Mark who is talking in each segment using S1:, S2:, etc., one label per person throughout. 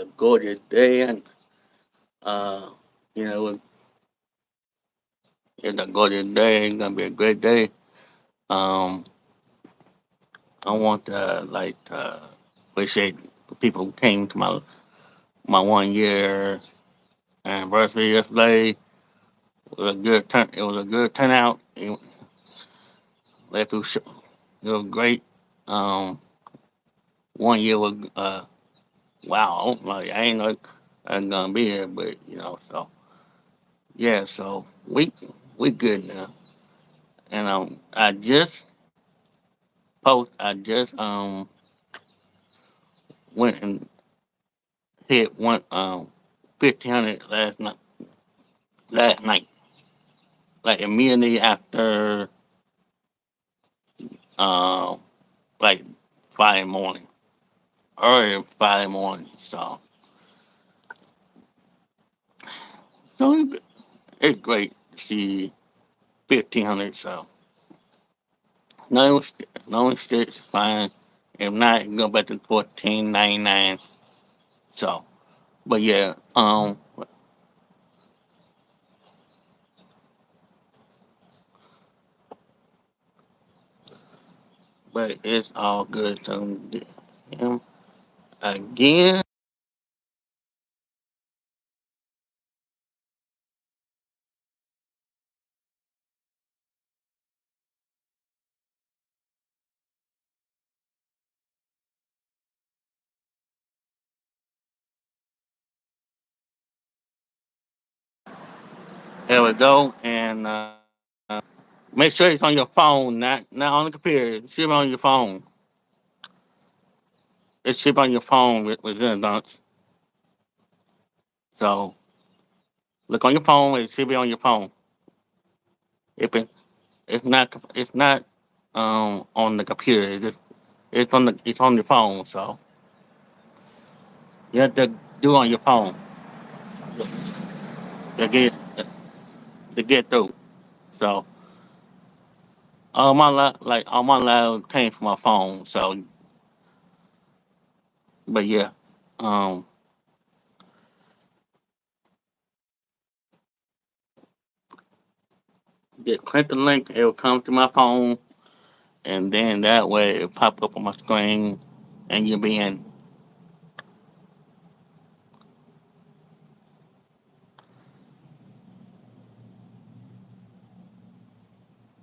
S1: a gorgeous day, and uh, you know, it's a gorgeous day. It's gonna be a great day. Um, I want to appreciate the people who came to my 1 year anniversary yesterday. It was a good turnout. Let people show, it was great. Um, 1 year was wow. Like I ain't know I was gonna be here, but so yeah. So we good now. And I just went and hit 1,500 last night, like immediately after uh like Friday morning, early Friday morning. So it's great to see 1,500. So no sticks is fine. If not, go back to 14.99. So, but yeah, but it's all good. So, him again. There we go. And make sure it's on your phone, not on the computer. Ship on your phone. It's ship on your phone with Zenadance. So look on your phone. It should be on your phone. If it's not on the computer. It's on your phone. So you have to do it on your phone to get through. So all my loud came from my phone. So but yeah, um, just click the link. It will come to my phone, and then that way it pop up on my screen, and you'll be in.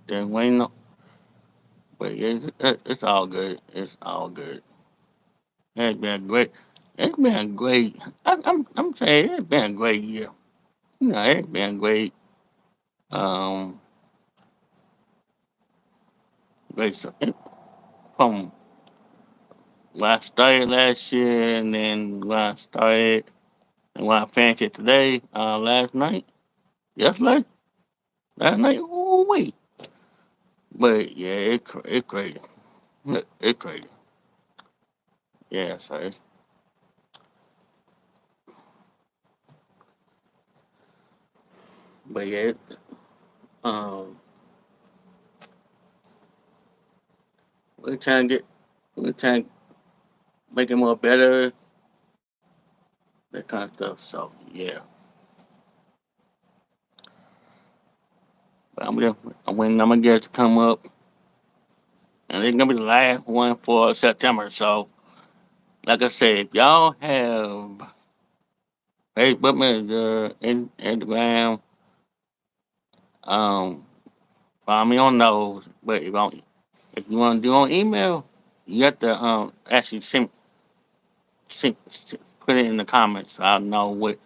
S1: Then waiting, but it's all good. It's all good. It's been great. It's been great. I'm saying it's been a great year. It's been great. Um, great from when I started last year, and then when I finished it today, yesterday, last night. Oh wait, but yeah, it's crazy. It's crazy. Yeah, so but yeah, um, we're trying to get, we're trying to make it more better, that kind of stuff. So yeah, but I'm gonna get it to come up, and it's gonna be the last one for September. So like I said, if y'all have Facebook Messenger, Instagram, um, find me on those. But if you want to do on email, you have to actually put it in the comments. So I'll know what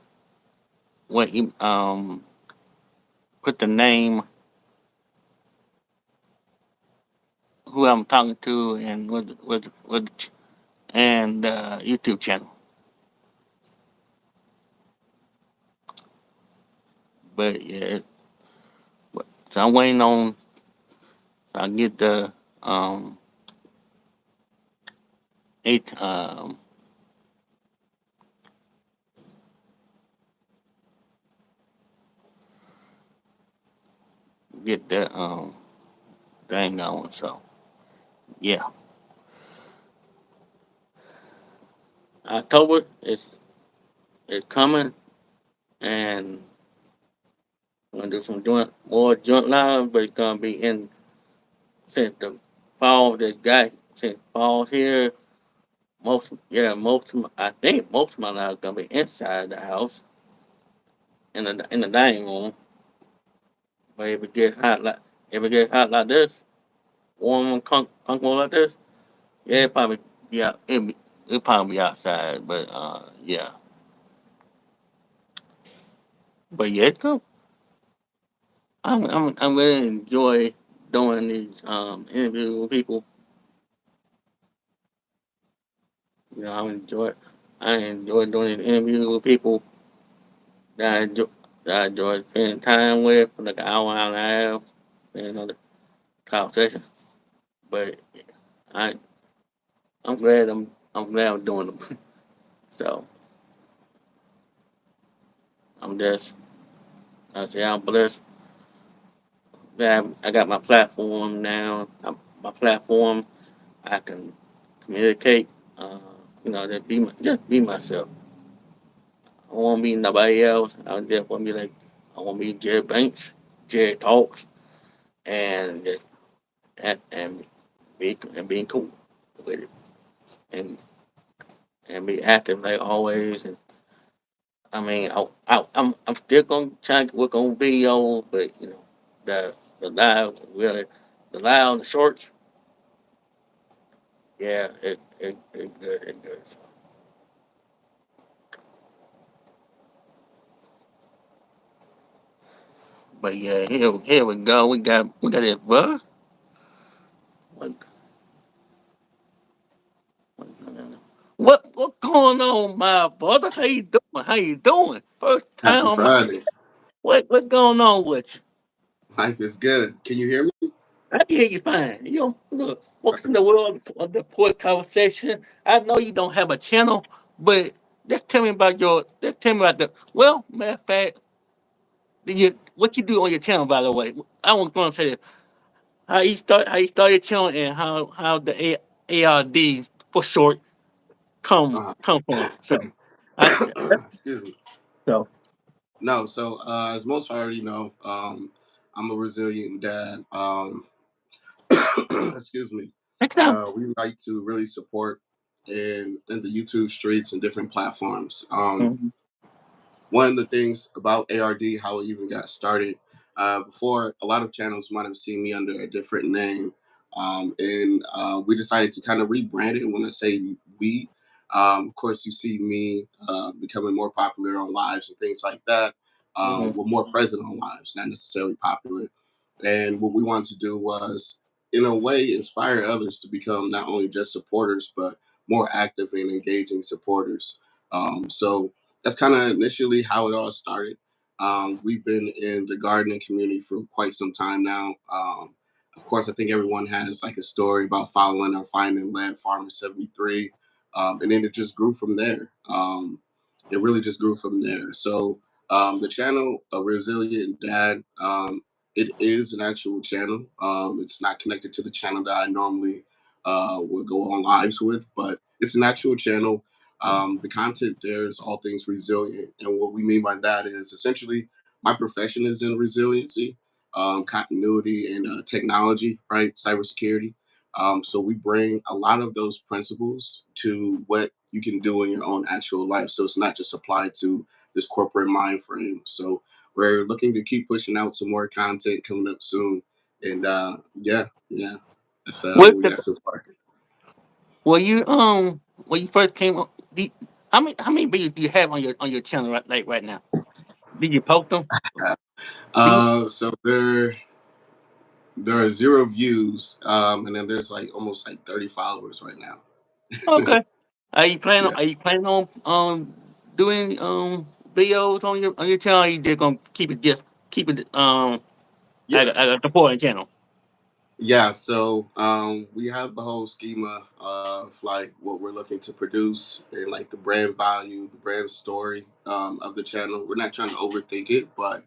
S1: put the name, who I'm talking to, and and YouTube channel. But yeah, so I'm waiting on. So I get the eight get the thing going. So yeah, October is. is coming, and we're gonna do some joint more joint live, but it's gonna be in since the fall this guy since fall's here. I think most of my live is gonna be inside the house in the dining room. But if it gets hot like this, warm and comfortable like this, yeah, it probably it probably be outside. But yeah, but yeah, it's cool. I'm really enjoy doing these interviews with people. You know, I enjoy doing these interviews with people that I enjoy that I enjoy spending time with for like an hour and a half, you know, the conversation. But I I'm glad I'm doing them. So I'm just I say I'm blessed that I got my platform now. My platform I can communicate. Uh, you know, just be myself. I won't be nobody else. I just want to be like I want to be Jerry Banks, Jerry talks, and just and being cool with it, and and be active like always. And I mean, I'm still gonna try to work on videos, but you know, the live really the live and the shorts, yeah, it good, it good. So, but yeah, here we go. We got it, bro. What what going on, my brother? How you doing? How you doing? First time
S2: Happy
S1: on my
S2: Friday.
S1: what going on with you?
S2: Life is good. Can you hear me?
S1: I can hear you fine. You know, look, welcome to the world of the poor conversation. I know you don't have a channel, but just tell me about matter of fact, what you do on your channel, by the way. I was going to say how you start your channel and how the ARD for short
S2: Uh-huh.
S1: come from. So, I,
S2: Excuse me.
S1: so,
S2: No, so as most already know, I'm a resilient dad. Excuse me.
S1: check it out.
S2: We like to really support in the YouTube streets and different platforms.
S1: Mhm,
S2: One of the things about ARD, how it even got started, before a lot of channels might have seen me under a different name. And we decided to kind of rebrand it. When I say we, of course, you see me becoming more popular on lives and things like that.
S1: mhm.
S2: We're more present on lives, not necessarily popular. And what we wanted to do was, in a way, inspire others to become not only just supporters, but more active and engaging supporters. So that's kind of initially how it all started. We've been in the gardening community for quite some time now. Of course, I think everyone has like a story about following or finding Land Farmer 73. And then it just grew from there. It really just grew from there. So the channel, A Resilient Dad, it is an actual channel. It's not connected to the channel that I normally would go on lives with, but it's an actual channel. The content there is all things resilient. And what we mean by that is essentially my profession is in resiliency, continuity, and technology, right? Cybersecurity. So we bring a lot of those principles to what you can do in your own actual life. So it's not just applied to this corporate mind frame. So we're looking to keep pushing out some more content coming up soon. And yeah, that's
S1: What
S2: what we
S1: the,
S2: got so far.
S1: when you first came on, how many videos do you have on your channel right now? Did you post them?
S2: So there are zero views, and then there's like almost like 30 followers right now.
S1: Okay.
S2: Yeah,
S1: Are you planning on doing videos on your channel? Or you just gonna keep it
S2: yeah,
S1: at a supporting channel?
S2: yeah. So we have the whole schema of like what we're looking to produce and like the brand value, the brand story of the channel. We're not trying to overthink it, but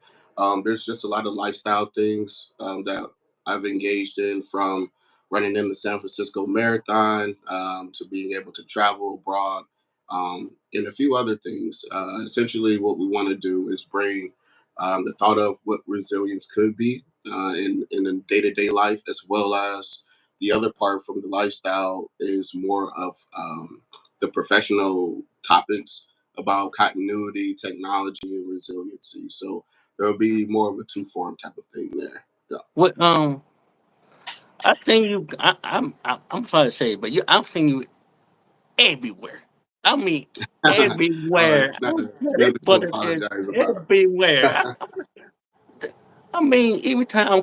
S2: there's just a lot of lifestyle things that I've engaged in, from running in the San Francisco Marathon to being able to travel abroad. and a few other things. Essentially, what we want to do is bring the thought of what resilience could be in a day to day life, as well as the other part from the lifestyle is more of the professional topics about continuity, technology, and resiliency. So there'll be more of a two form type of thing there. Yeah.
S1: What I seen you. I'm sorry to say, it, but I've seen you everywhere. I mean, everywhere.
S2: It's not
S1: This
S2: nothing to
S1: brother is
S2: apologize about.
S1: everywhere. I mean, every time I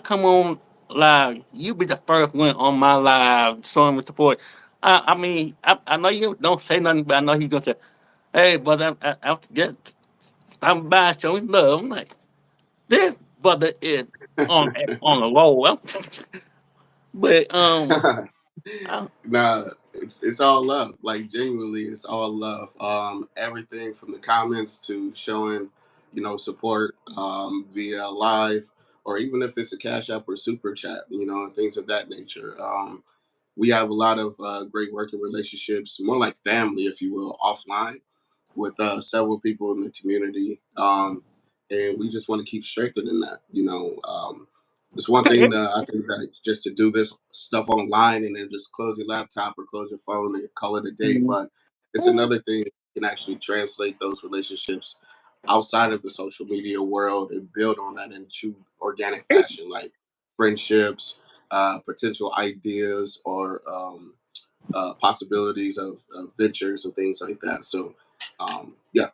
S1: come on live, you be the first one on my live showing me support. I mean, I know you don't say nothing, but I know he's gonna say, "Hey, brother, I'm just I'm by showing love." I'm like, this brother is on on a roll. But I,
S2: Nah, it's all love. Like genuinely, it's all love. Everything from the comments to showing, support via live, or even if it's a cash app or super chat, things of that nature. We have a lot of great working relationships, more like family, if you will, offline with several people in the community, and we just want to keep strengthening that. It's one thing I think that just to do this stuff online and then just close your laptop or close your phone and call it a day, but it's another thing you can actually translate those relationships outside of the social media world and build on that in true organic fashion, like friendships, potential ideas, or possibilities of ventures and things like that. So, yeah,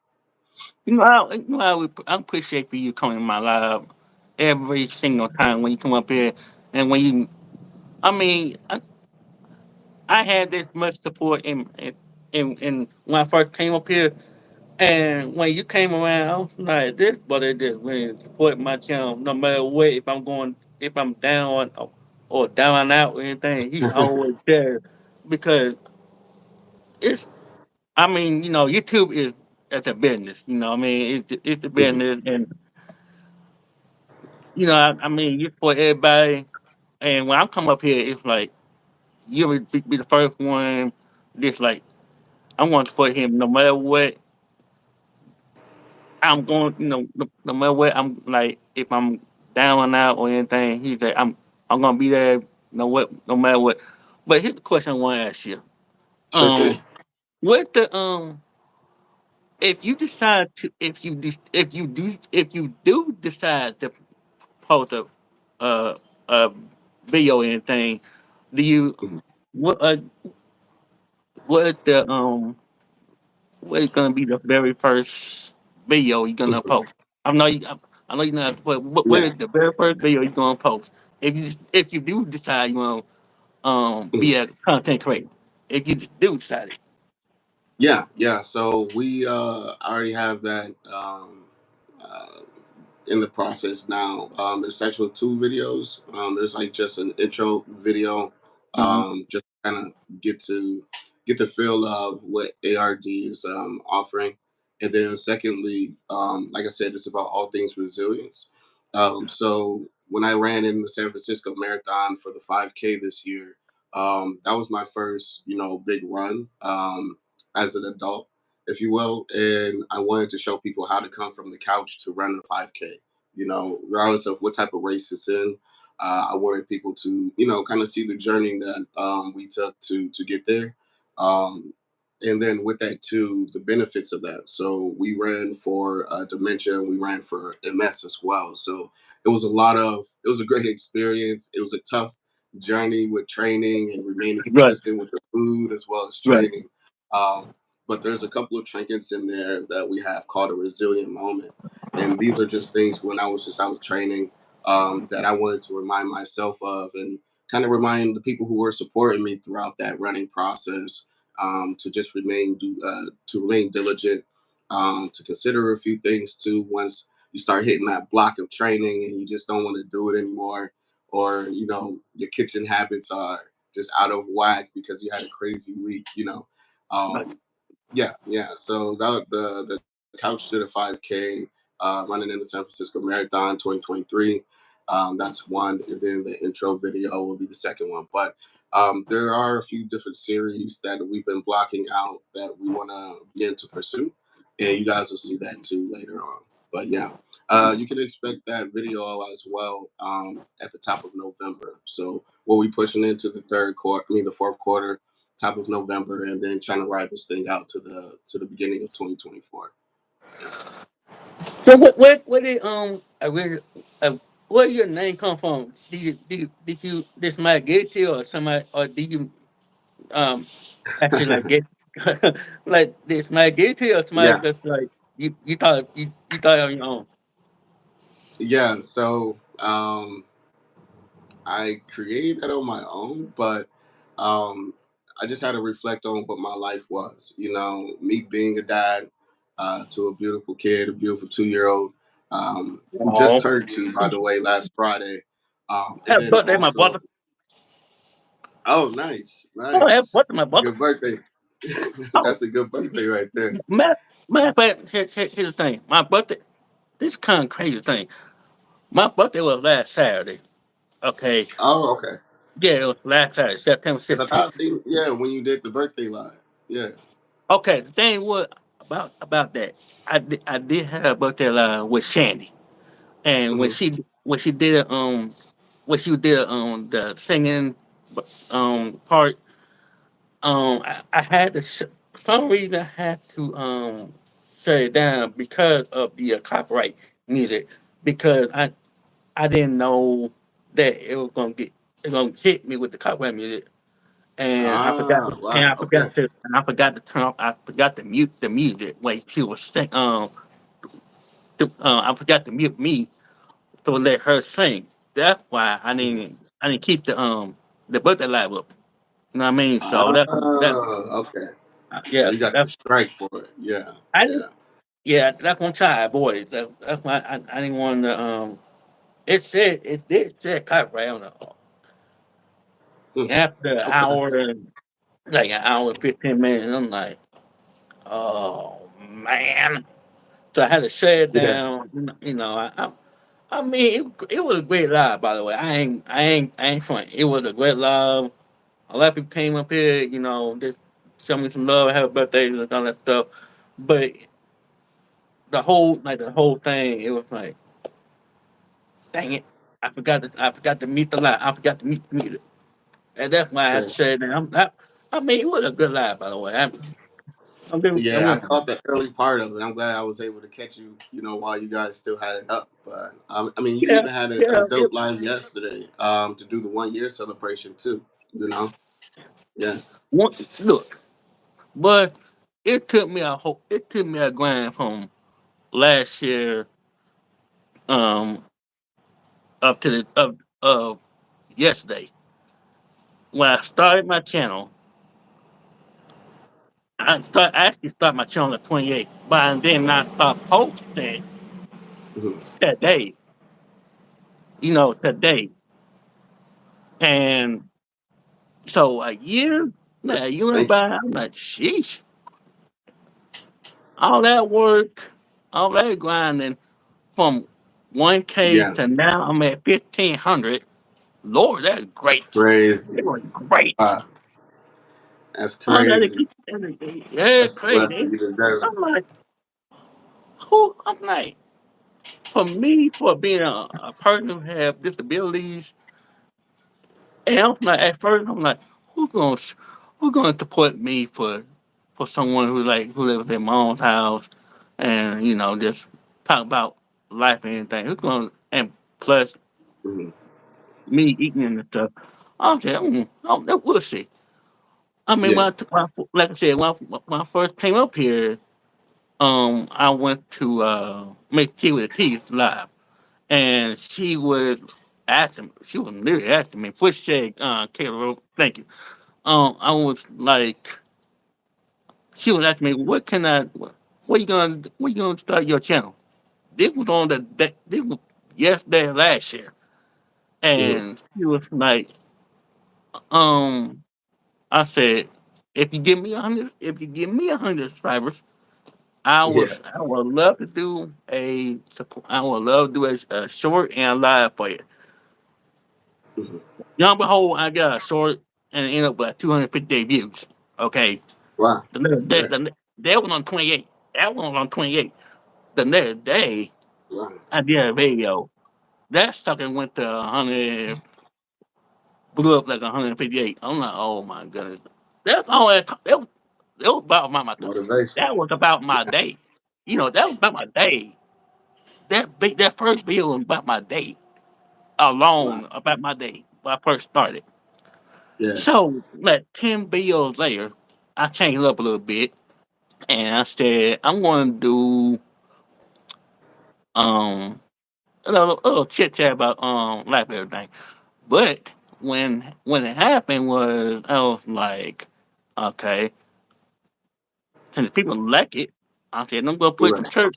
S1: I appreciate for you coming to my live every single time when you come up here, and when you, I mean, I had this much support in when I first came up here, and when you came around, I was like, this brother just really support my channel no matter what. If I'm down or down and out or anything, he always there because it's. I mean, YouTube is it's a business. I mean, it's a
S2: mhm,
S1: business, and I mean, you support everybody. And when I come up here, it's like you will be the first one. Just like I'm going to support him no matter what. I'm going, no matter what. I'm like if I'm down and out or anything, he's like I'm gonna be there. No matter what. But here's the question I want to ask you.
S2: sure thing.
S1: What the if you decide to if you do decide to post uh a video or anything, do you
S2: Mhm.
S1: what what the what is gonna be the very first video you're gonna post? I know you're not, but what
S2: Yeah.
S1: is the very first video you're gonna post? If you do decide you want to
S2: Mhm.
S1: be a content creator, if you do decide it.
S2: Yeah, yeah. So we already have that uh, in the process now. There's actually two videos. There's like just an intro video,
S1: Mm-hmm.
S2: just kind of get the feel of what ARD is offering, and then secondly, like I said, it's about all things resilience. So when I ran in the San Francisco Marathon for the 5K this year, that was my first, big run as an adult, if you will, and I wanted to show people how to come from the couch to run the 5K, regardless of what type of race it's in. I wanted people to, kind of see the journey that we took to get there. Um, and then with that too, the benefits of that. So we ran for dementia, we ran for MS as well. So it was a great experience. It was a tough journey with training and remaining
S1: Right,
S2: consistent with the food as well as
S1: right,
S2: training. Um, but there's a couple of trinkets in there that we have called a resilient moment, and these are just things when I was just out training that I wanted to remind myself of, and kind of remind the people who were supporting me throughout that running process to just to remain diligent, to consider a few things too. Once you start hitting that block of training and you just don't want to do it anymore, or your kitchen habits are just out of whack because you had a crazy week.
S1: right.
S2: Um, yeah, yeah. So the couch to the 5K, running in the San Francisco Marathon 2023. That's one, and then the intro video will be the second one. But There are a few different series that we've been blocking out that we want to begin to pursue, and you guys will see that too later on. But yeah, you can expect that video as well at the top of November. So we'll be pushing into the third quarter, I mean the fourth quarter, top of November, and then trying to ride this thing out to the beginning of 2024. Yeah.
S1: So what did I really where your name come from? Did somebody get it to you or somebody or did you um actually like get like did somebody get it to you or somebody
S2: Yeah,
S1: just like you thought on your own?
S2: yeah. So I created that on my own, but um, I just had to reflect on what my life was. You know, me being a dad to a beautiful kid, a beautiful 2 year old who just
S1: Oh,
S2: turned two, by the way, last Friday. And
S1: happy
S2: then
S1: birthday, my
S2: also,
S1: brother.
S2: oh, nice,
S1: Oh, happy
S2: nice.
S1: birthday, my brother.
S2: Good birthday.
S1: Oh,
S2: That's a good birthday right there.
S1: matter, matter of fact, here's the thing. My birthday, this kind of crazy thing. My birthday was last Saturday. Okay.
S2: Oh, okay.
S1: Yeah, it was last Saturday, September
S2: Because I thought
S1: 16th.
S2: I seen, yeah, when you did the birthday live. Yeah.
S1: Okay, the thing was about that. I did have a birthday with Shandy, and
S2: Hmm.
S1: when she did when she did the singing part, I had to for some reason I had to shut it down because of the copyright music, because I didn't know that it gonna hit me with the copyright music, and
S2: Ah, wow. Okay.
S1: I forgot to turn off, I forgot to mute the music when she was sing I forgot to mute me to let her sing. That's why
S2: Mhm.
S1: I didn't keep the birthday live up. You know what I mean? So
S2: Ah,
S1: that
S2: okay. So
S1: yeah,
S2: you got the
S1: that's
S2: strike for it. Yeah,
S1: I didn't
S2: yeah.
S1: yeah, that's one try I avoided. That's why I didn't want to it did say copyright on the
S2: Hmm.
S1: after an
S2: Okay.
S1: hour and like an hour and 15 minutes. I'm like, oh man. So I had to shut it
S2: Yeah.
S1: down. You know, I mean, it was a great live, by the way. I ain't funny. It was a great live. A lot of people came up here, you know, just show me some love, have birthdays and all that stuff. But the whole thing, it was like, dang it, I forgot to meet the live. I forgot to meet the music, and that's why I had
S2: Yeah.
S1: to shut it down. I mean, it was a good live, by the way. I'm
S2: Yeah, I
S1: gonna,
S2: caught the early part of it. I'm glad I was able to catch you, you know, while you guys still had it up. But I mean, you
S1: yeah,
S2: even had a
S1: yeah.
S2: dope live yesterday to do the 1 year celebration too. You know? Yeah.
S1: Look, but it took me a grind from last year um up to the up of yesterday when I started my channel. I actually started my channel at 28, but then I start posting
S2: Hmm.
S1: today. You know, today, and so a year went
S2: Thank you.
S1: by. I'm like, sheesh, all that work, all that grinding from 1K
S2: Yeah.
S1: to now I'm at 1,500. Lord, that's great. It
S2: Crazy.
S1: was great.
S2: Wow. That's
S1: I gotta
S2: crazy.
S1: keep everything. Yeah,
S2: That's a blessing.
S1: crazy.
S2: You deserve it.
S1: I'm like, who? I'm like, for me, for being a person who have disabilities, and I'm like, at first, I'm like, who gonna, who gonna support me for someone who lives in their mom's house, and you know, just talk about life and anything. Who's gonna, and plus
S2: Hmm.
S1: me eating and stuff. I'm saying, we'll see. I mean,
S2: Yeah.
S1: like I said, when I first came up here, I went to make tea with the Teas live, and she was literally asking me, "Push shake, Kayla, thank you." I was like, she was asking me, What you gonna start your channel?" This was on this was yesterday last year,
S2: Hmm.
S1: and she was like, um, I said, if you give me 100 subscribers,
S2: Yeah.
S1: I would love to do I would love to do a short and a live for you.
S2: Hmm.
S1: Young behold, I got a short and it ended up with 250 views. Okay,
S2: Wow.
S1: the next day,
S2: Okay.
S1: that was on 28. That one was on 28. The next day,
S2: Wow.
S1: I did a video. That sucker went to 100, blew up like 158. I'm like, oh my goodness. That's all that was about
S2: Motivation.
S1: that was about my day. You know, that was about my day. That first video was about my day
S2: Wow.
S1: alone, about my day when I first started.
S2: Yeah.
S1: So, like 10 videos later, I changed it up a little bit and I said, I'm going to do um a little chit chat about life and everything. But when it happened was I was like, okay, since people like it, I said I'm gonna put some
S2: Right.
S1: church.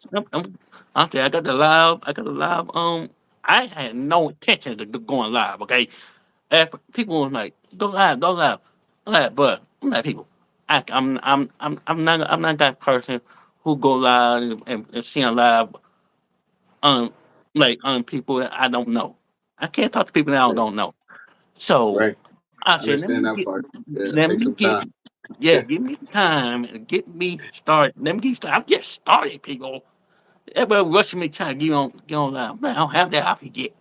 S1: I said I got the live. I had no intention to going live. Okay, after, people was like, go live, go live. I'm like, but I'm not people. I'm not that person who go live and see a live um like on people that I don't know. I can't talk to people that I
S2: Right.
S1: don't know. So
S2: Right.
S1: I
S2: I
S1: said,
S2: understand that part. Yeah.
S1: let
S2: Take
S1: me
S2: some
S1: get,
S2: time.
S1: yeah, give me time and get me started. Let me get started. I'm just started, people. Everybody rushing me trying to get on live. Man, I don't have that. I forget.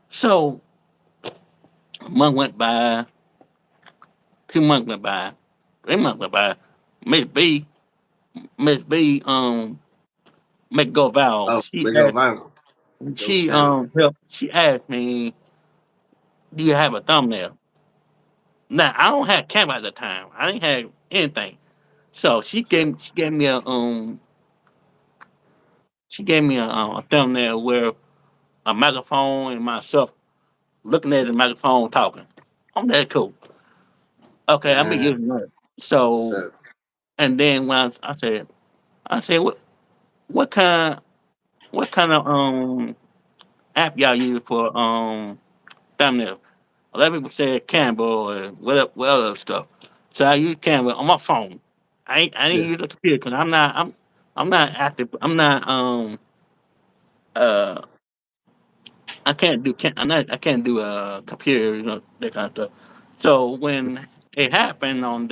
S1: So a month went by, 2 months went by, 3 months went by. Miss B, Miss B, make go viral.
S2: Oh, they go viral. Dope channel.
S1: She asked me, do you have a thumbnail? Now I don't have camera at the time. I didn't have anything. So she gave me a thumbnail where a microphone and myself looking at the microphone talking. I'm that cool. Okay, I've been
S2: Man,
S1: using that.
S2: what's
S1: So
S2: up?
S1: and then when I said what kind what kind of app y'all use for thumbnail? A lot of people said Canva or what other stuff. So I use Canva on my phone. I didn't
S2: Yeah.
S1: use a computer because I'm not active. I'm not uh I can't do computer, that kind of stuff. So when it happened on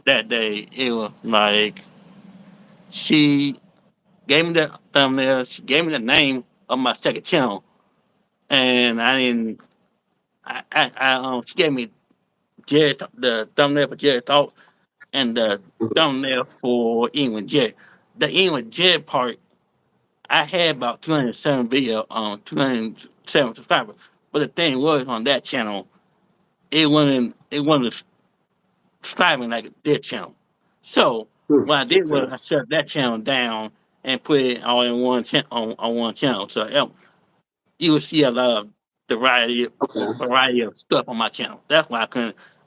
S1: that day, it was like she gave me the thumbnail, she gave me the name of my second channel, and I didn't. She gave me the thumbnail for Jerry Talk and the
S2: Mhm.
S1: thumbnail for England Jet. The England Jet part, I had about 207 video 207 subscribers. But the thing was on that channel, it wasn't striving like this channel. So what I did was
S2: Okay.
S1: I shut that channel down and put it all in on one channel. So you will see a lot of
S2: Okay.
S1: variety of stuff on my channel. That's why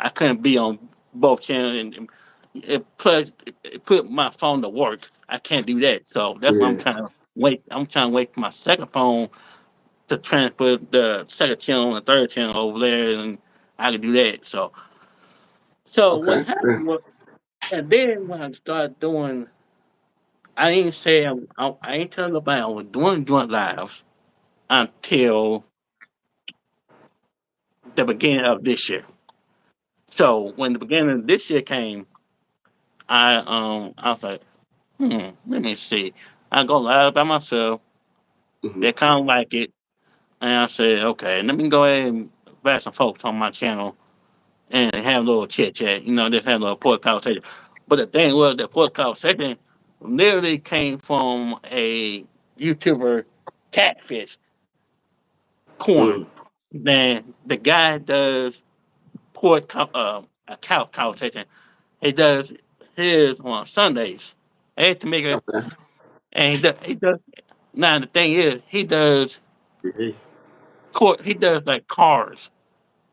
S1: I couldn't be on both channels and it put my phone to work. I can't do that. So that's why
S2: Yeah.
S1: I'm trying to wait for my second phone to transfer the second channel and the third channel over there and I can do that. So what
S2: Okay. Yeah.
S1: happened was and then when I started doing I didn't say I ain't telling nobody I was doing joint lives until the beginning of this year. So when the beginning of this year came, I was like, let me see. I go live by myself.
S2: Hmm.
S1: They kind of like it, and I said, okay, let me go ahead and invite some folks on my channel and have a little chit chat. Just have a little port conversation. But the thing was, the port conversation literally came from a YouTuber, Catfish Corner.
S2: Mm.
S1: Then the guy does a couch conversation. He does his on Sundays. I had to make it,
S2: Okay.
S1: and he does. Now the thing is, he does
S2: Yeah.
S1: court. He does like cars.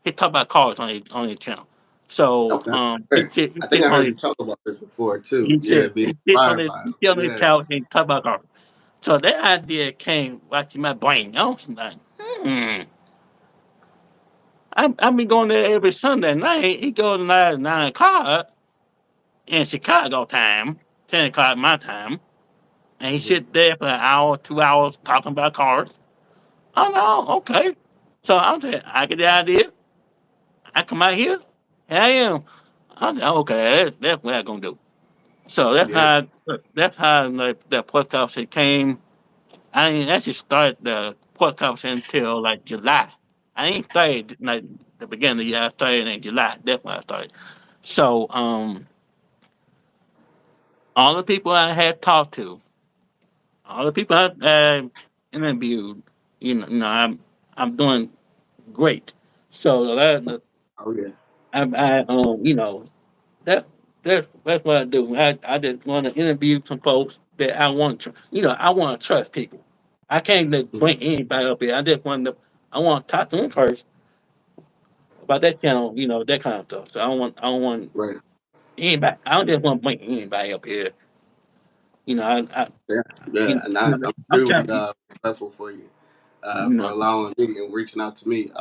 S1: He talk about cars on his channel. So
S2: Okay. Great.
S1: he
S2: I think
S1: sits
S2: I
S1: on
S2: heard
S1: his
S2: you talk about this before too. Yeah, being
S1: he
S2: firefighter.
S1: sit on his
S2: Yeah.
S1: couch and talk about cars. So that idea came right to my brain. I was like, I be going there every Sunday night. He goes live at 9 o'clock in Chicago time, 10 o'clock my time, and he
S2: Hmm.
S1: sit there for an hour, 2 hours talking about cars. Oh no, okay. So I'm saying, I get the idea. I come out here. Here I am. I said, okay, that's what I'm gonna do. So
S2: Yep.
S1: that's how like the podcast shit came. I didn't actually start the podcast until like July. I ain't started like the beginning of the year. I started in July. That's when I started. So all the people I had talked to, all the people I interviewed, I'm doing great. So
S2: Oh yeah.
S1: you know, that that's what I do. I just want to interview some folks that I want to, I want to trust people. I can't just
S2: Mhm.
S1: bring anybody up here. I want to talk to them first about that channel, that kind of stuff. So I don't want
S2: Right.
S1: anybody. I don't just want to bring anybody up here. You know, I
S2: Yeah. Yeah. And I'm
S1: I'm
S2: truly
S1: trying.
S2: respectful for you
S1: You
S2: for
S1: know,
S2: allowing me and reaching out to me.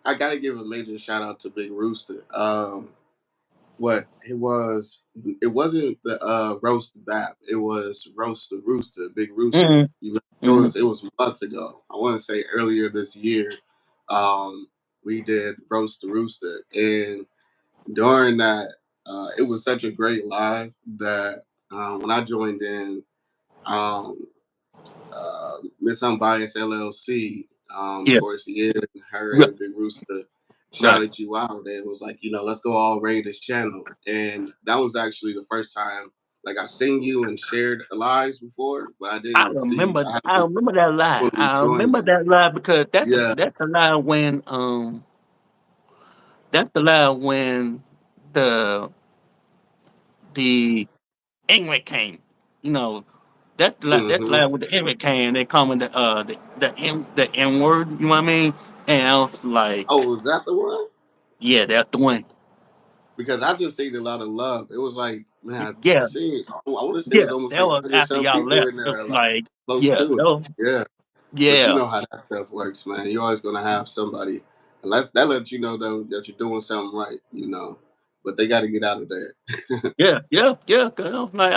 S2: I gotta give a major shout out to Big Rooster. What it wasn't the roast bap, it was roast the rooster, Big Rooster.
S1: hmm
S2: You know,
S1: hmm
S2: it was months ago. I want to say earlier this year. Um, we did roast the rooster, and during that, it was such a great live that when I joined in, um, Miss Unbiased LLC,
S1: yeah,
S2: towards the end, her
S1: right,
S2: and Big Rooster
S1: right.
S2: shouted you out and was like, let's go all raid this channel. And that was actually the first time, like, I've seen you and shared lives before, but I
S1: I
S2: haven't
S1: remember that lie.
S2: fully
S1: I
S2: joined
S1: remember
S2: you.
S1: that lie because
S2: Yeah.
S1: that's the lie when that's the lie when the the English came. You know, that's the
S2: Hmm.
S1: lie with the English came. They call me the N word. You know what I mean? And I was
S2: Oh,
S1: like,
S2: was that the one?
S1: yeah, that's the one.
S2: Because I just seen a lot of love. It was like, man, I
S1: Yeah,
S2: seen, I want to say it
S1: yeah.
S2: was almost
S1: That
S2: like
S1: was
S2: 20
S1: after
S2: some
S1: y'all
S2: people
S1: left.
S2: in
S1: It was
S2: there, like,
S1: like,
S2: close
S1: yeah,
S2: to it. Yeah. But you
S1: yeah,
S2: know how that stuff works, man. You're always gonna have somebody, unless that lets you know though that you're doing something right. But they got to get out of there.
S1: yeah. Cause I was like,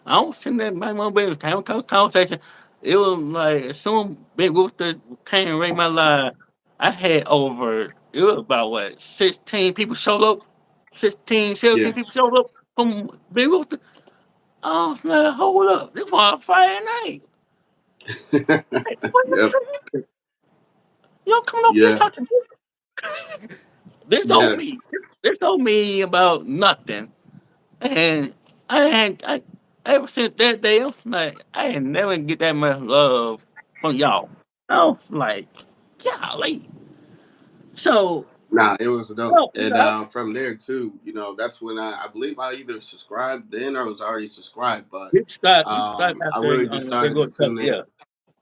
S1: I was sitting there, my mom was having a conversation. It was like, as soon as Big Rooster came and rang my line, I had it was about what, 16 people showed up? 16,
S2: Yeah.
S1: 17 people showed up from Big Rooster. I was like, hold up, this was on Friday night. Hey, what
S2: Yep.
S1: y'all coming up here
S2: Yeah.
S1: talking this on
S2: Yeah.
S1: me. This on me about nothing. And I had I ever since that day, I was like, I ain't never get that much love from y'all. I was like, golly. So,
S2: Nah, it was dope.
S1: no,
S2: And from there too, that's when I believe I either subscribed then or was already subscribed, but
S1: you start
S2: I
S1: after
S2: really just
S1: they
S2: started
S1: go
S2: to
S1: to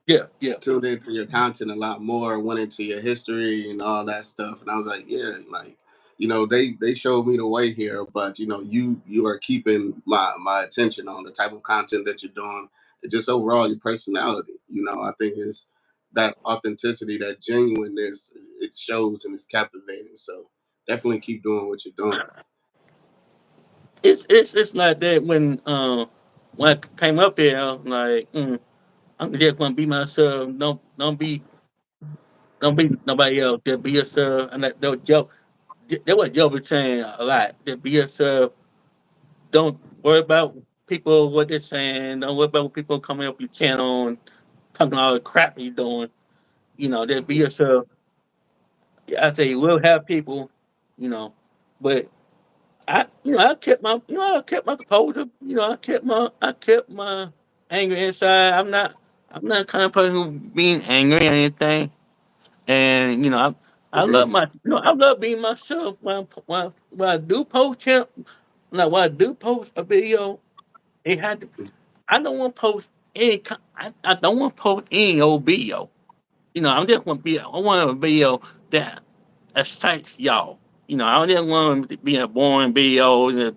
S1: yeah, yeah.
S2: tuned into your content a lot more, went into your history and all that stuff, and I was like, yeah, like they showed me the way here, but you are keeping my attention on the type of content that you're doing, and just overall your personality. I think is that authenticity, that genuineness, it shows and it's captivating. So definitely keep doing what you're doing.
S1: It's like that when I came up here, I was like, I'm just gonna be myself. Don't be nobody else. Just be yourself. And that was Joe. That what Joe was saying a lot. Just be yourself. Don't worry about people what they're saying. Don't worry about what people coming up your channel and talking all the crap you doing. Just be yourself. I say you will have people, you know, but I kept my composure. I kept my anger inside. I'm not the kind of person who being angry or anything. And I
S2: Hmm.
S1: love I love being myself when I do post champ. Like when I do post a video, it had to. I don't want to post I don't want to post any old video. I just want to be. I want a video that excites y'all. I don't just want it to be a boring video. You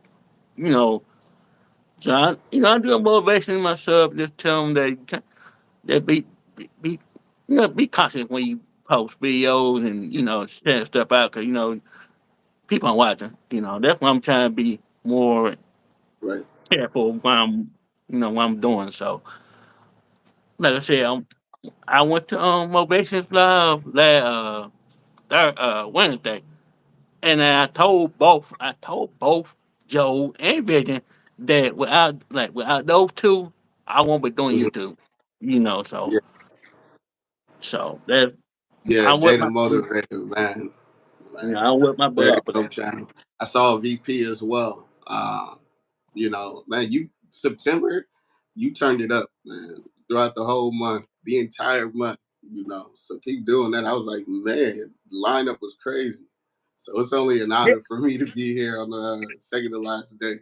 S1: know, so I do a motivation myself. Just tell them that that be be cautious when you post videos and send stuff out because people are watching. That's why I'm trying to be more
S2: Right.
S1: careful when I'm doing. So, like I said, I went to Motivations Live Wednesday, and I told both Joe and Vision that without those two, I won't be doing
S2: Mhm.
S1: YouTube. You know,
S2: Yeah,
S1: that's
S2: yeah,
S1: I whip
S2: Jada
S1: my
S2: Motivator, man.
S1: I whip my butt
S2: Very
S1: off of
S2: dope
S1: that.
S2: channel. I saw VP as well. Man, you September, you turned it up, man, throughout the whole month, the entire month. So keep doing that. I was like, man, the lineup was crazy. So it's only an honor for me to be here on the second to last day.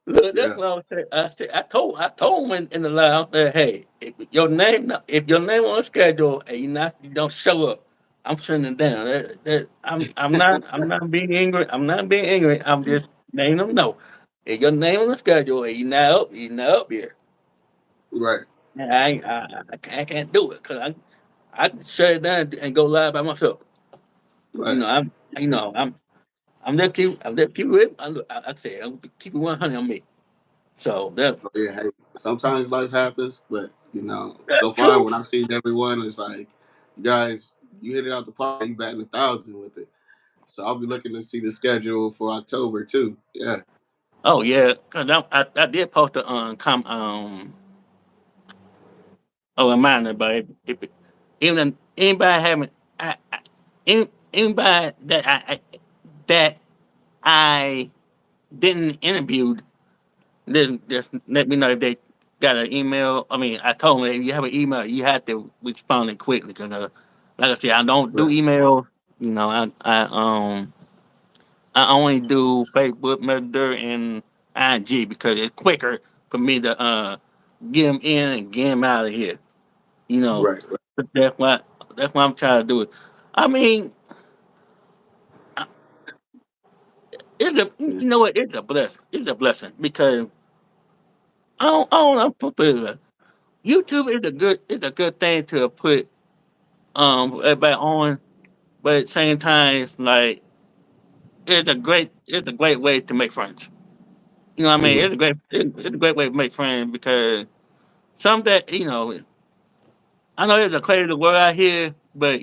S1: Look, that's
S2: Yeah,
S1: what I was saying. I told him in the line, hey, if your name on the schedule and you don't show up, I'm shutting it down. I'm not being angry. I'm not being angry. I'm just letting them know. If your name on the schedule and you not up here,
S2: right,
S1: I can't do it because I can shut it down and go live by myself. You
S2: right.
S1: know, I'm just keep it. I say I'm keep it 100 on me. So
S2: Oh, yeah, hey, sometimes life happens, but
S1: that's
S2: so far
S1: true.
S2: when I've seen everyone, it's like, you guys, you hit it out the park, you batting 1,000 with it. So I'll be looking to see the schedule for October too. Yeah.
S1: Oh yeah, cause I did post a a reminder, but if even anybody haven't anybody that I didn't interview, then just let me know if they got an email. I mean, I told them if you have an email, you have to respond it quickly. Cause like I said, I don't do
S2: Right.
S1: emails. You know, I only do Facebook Messenger and IG because it's quicker for me to get them in and get them out of here. You know,
S2: Right. Right.
S1: that's what that's what I'm trying to do. I mean, I- it's a
S2: Yeah.
S1: you know what? It's a blessing. It's a blessing because I don't know. Put it, YouTube is a good thing to put everybody on, but at the same time, it's like it's a great way to make friends. You know what I mean?
S2: Hmm.
S1: It's a great way to make friends because some that I know there's a crazy world out here, but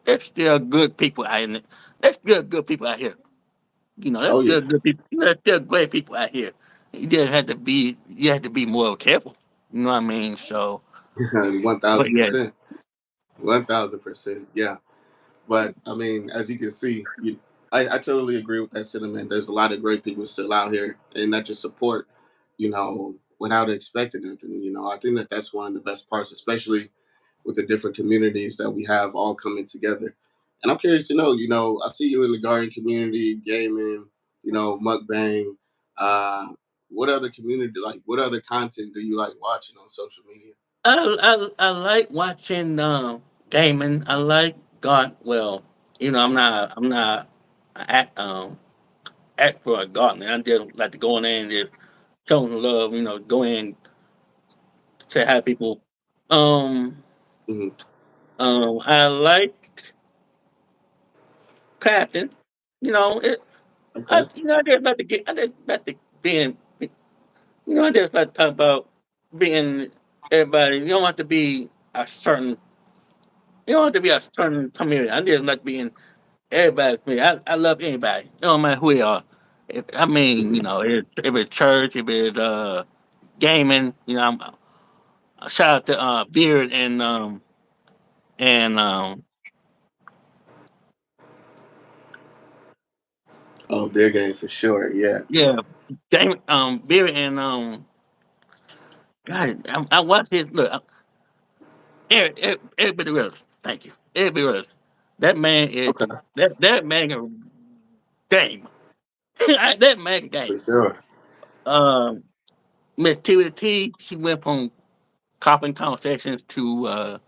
S1: there's still good people out here. There's still good people out here. There's
S2: Oh
S1: still
S2: yeah.
S1: good people. There's still great people out here. You have to be more careful. You know what I mean? So,
S2: one
S1: but
S2: thousand
S1: yeah,
S2: percent. 1,000%. Yeah. But I mean, as you can see, I totally agree with that sentiment. There's a lot of great people still out here, and that just support, without expecting nothing. I think that that's one of the best parts, especially with the different communities that we have all coming together. And I'm curious to know, I see you in the garden community, gaming, mukbang. Uh, what other community, like, what other content do you like watching on social media?
S1: I like watching gaming. I like God. Well, I'm not act act for a gardener. I just like to go in there and just show them love. Go in, say hi to people. Um,
S2: Hmm.
S1: I like crafting.
S2: Okay.
S1: I just like to I just like to being, I just like to talk about being everybody. You don't have to be a certain community. I just like being everybody. I love anybody. It don't matter who they are.
S2: Hmm.
S1: If it's church, if it's gaming, shout out to Beard and
S2: Oh, big game for sure. Yeah.
S1: yeah, game Beard and God, I watched his look. Everybody else. Thank you. Everybody else. That man is
S2: Okay.
S1: that man can game. That man can
S2: For
S1: game.
S2: sure.
S1: Um, Miss T, she went from copping conversations to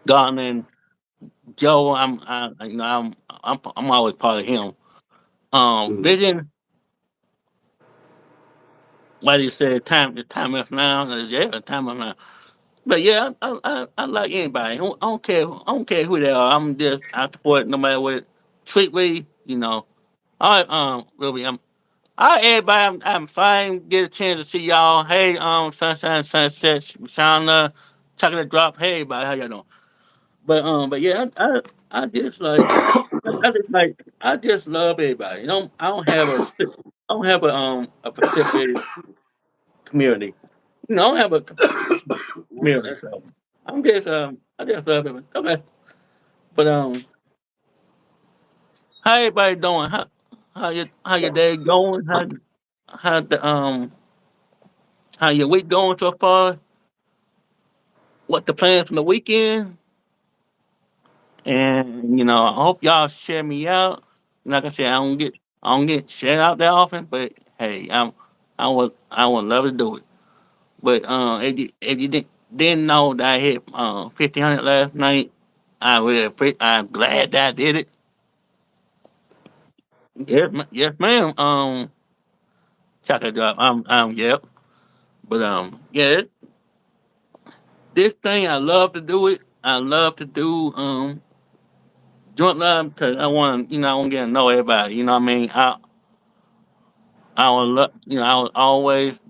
S1: gardening. Joe, I'm always part of him.
S2: Hmm.
S1: Vision, why do you say the time is now? Yeah, the time is now. But yeah, I like anybody. I don't care who they are. I support no matter what street way. All right, Ruby, All right, everybody, I'm fine. Get a chance to see y'all. Hey, sunshine, sunset, Shauna, chocolate drop. Hey, everybody, how y'all doing? But yeah, I just like, I just love everybody. You know, I don't have a Pacific community. You know, I don't have a
S2: Yes,
S1: community.
S2: sir.
S1: So I just love it. Okay, but how everybody doing? How your day going? How the how your week going so far? What the plans for the weekend? And you know, I hope y'all share me out. Like I said, I don't get shared out that often, but hey, I would love to do it. But if you didn't know that I hit 1,500 last night, I'm glad that I did it. Yes, ma'am. Chocolate drop. Yep. But yeah, this thing I love to do it. I love to do joint love because I want to get to know everybody. You know what I mean? I will I will always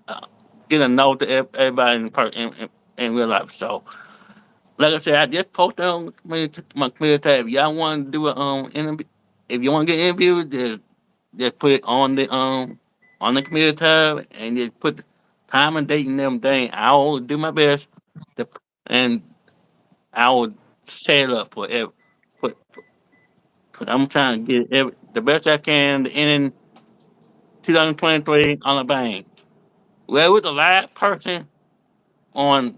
S1: uh, get a know to everybody in real life. So, like I said, I just posted on my community tab. If y'all want to do a interview, if you want to get interviewed, just put it on the community tab and just put the time and date and everything. I will do my best to, and I will set it up for, for I'm trying to get the best I can in 2023 on a bang. Well, was the last person on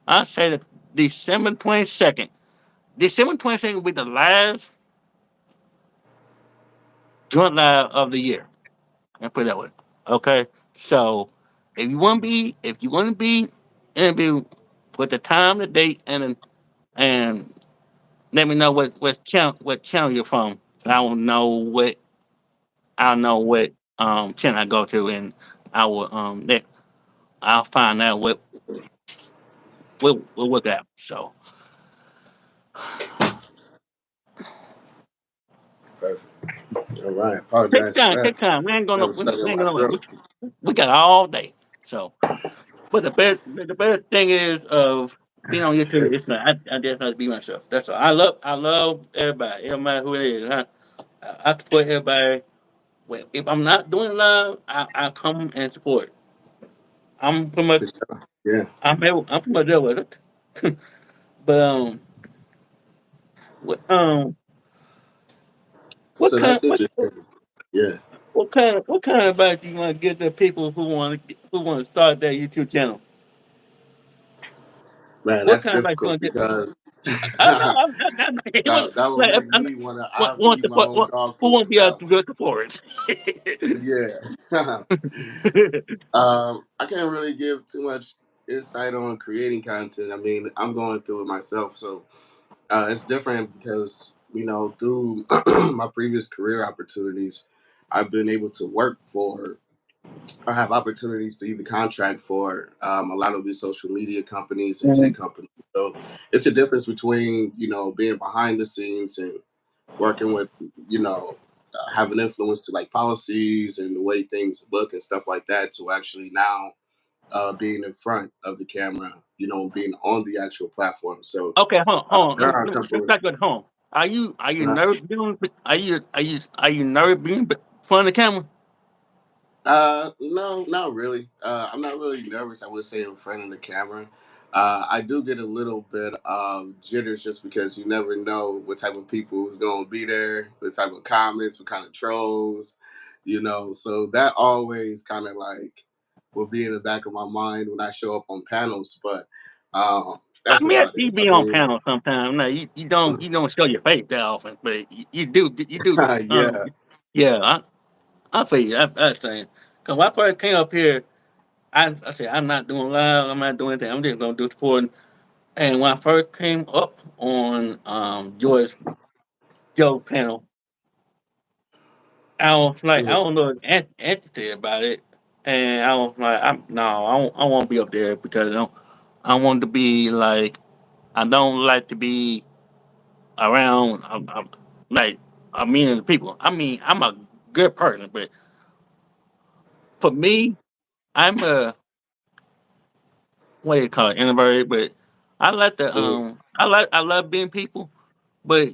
S1: I say the December 22nd. December 22nd will be the last joint live of the year. I put it that way. Okay. So if you want to be interviewed, put the time, the date, and let me know what channel you're from. I will know what channel I go to, and I will I'll find out what we'll work out. So
S2: Perfect. All right. Apologize for that.
S1: take time. We ain't
S2: I
S1: gonna
S2: was stuck in
S1: we ain't
S2: my
S1: gonna
S2: throat.
S1: we got all day. So, but the best thing is of being on YouTube is not. I just have to be myself. That's all. I love everybody. It don't matter who it is. I support everybody. Well, if I'm not doing live, I come and support. I'm pretty much
S2: For sure. Yeah.
S1: I'm pretty much there with it. But what what
S2: So
S1: kind
S2: that's interesting. Yeah.
S1: what kind of advice do you want to give to people who want to start their YouTube channel?
S2: Man,
S1: What
S2: that's
S1: kind of advice you
S2: difficult
S1: want to give?
S2: because
S1: I know
S2: that
S1: he was
S2: that would
S1: like
S2: make me want to. I have to
S1: want
S2: eat
S1: to
S2: my
S1: put
S2: own dog
S1: who
S2: food
S1: want to
S2: with
S1: be a
S2: that one.
S1: good supporter.
S2: Yeah. I can't really give too much insight on creating content. I mean, I'm going through it myself, so it's different because through my previous career opportunities, I've been able to work for or have opportunities to either contract for a lot of these social media companies and tech
S1: Mhm.
S2: companies. So it's a difference between being behind the scenes and working with having influence to like policies and the way things look and stuff like that to actually now being in front of the camera, being on the actual platform. So
S1: Okay, hold on.
S2: there are a
S1: Let's
S2: couple of
S1: back up home. Are you
S2: uh,
S1: nervous being are you nervous being in front of the camera?
S2: no, not really. I'm not really nervous. I would say in front of the camera. I do get a little bit of jitters just because you never know what type of people is going to be there, what type of comments, what kind of trolls, So that always kind of like will be in the back of my mind when I show up on panels. But
S1: I
S2: that's
S1: mean, I
S2: about
S1: see you
S2: it. I
S1: be on
S2: mean,
S1: panel sometimes. No, you don't show your face that often, but you do.
S2: yeah,
S1: Yeah, I feel you. I saying because when I first came up here, I said I'm not doing live. I'm not doing anything. I'm just gonna do support. And when I first came up on George Joe panel, I was like, I
S2: mhm.
S1: don't know an entity about it, and I was like, I won't be up there because I want to be like, I don't like to be around like a million people. I mean, I'm a good person. But for me, I'm a what do you call it, introverted. But I like the
S2: Mm.
S1: I love being people. But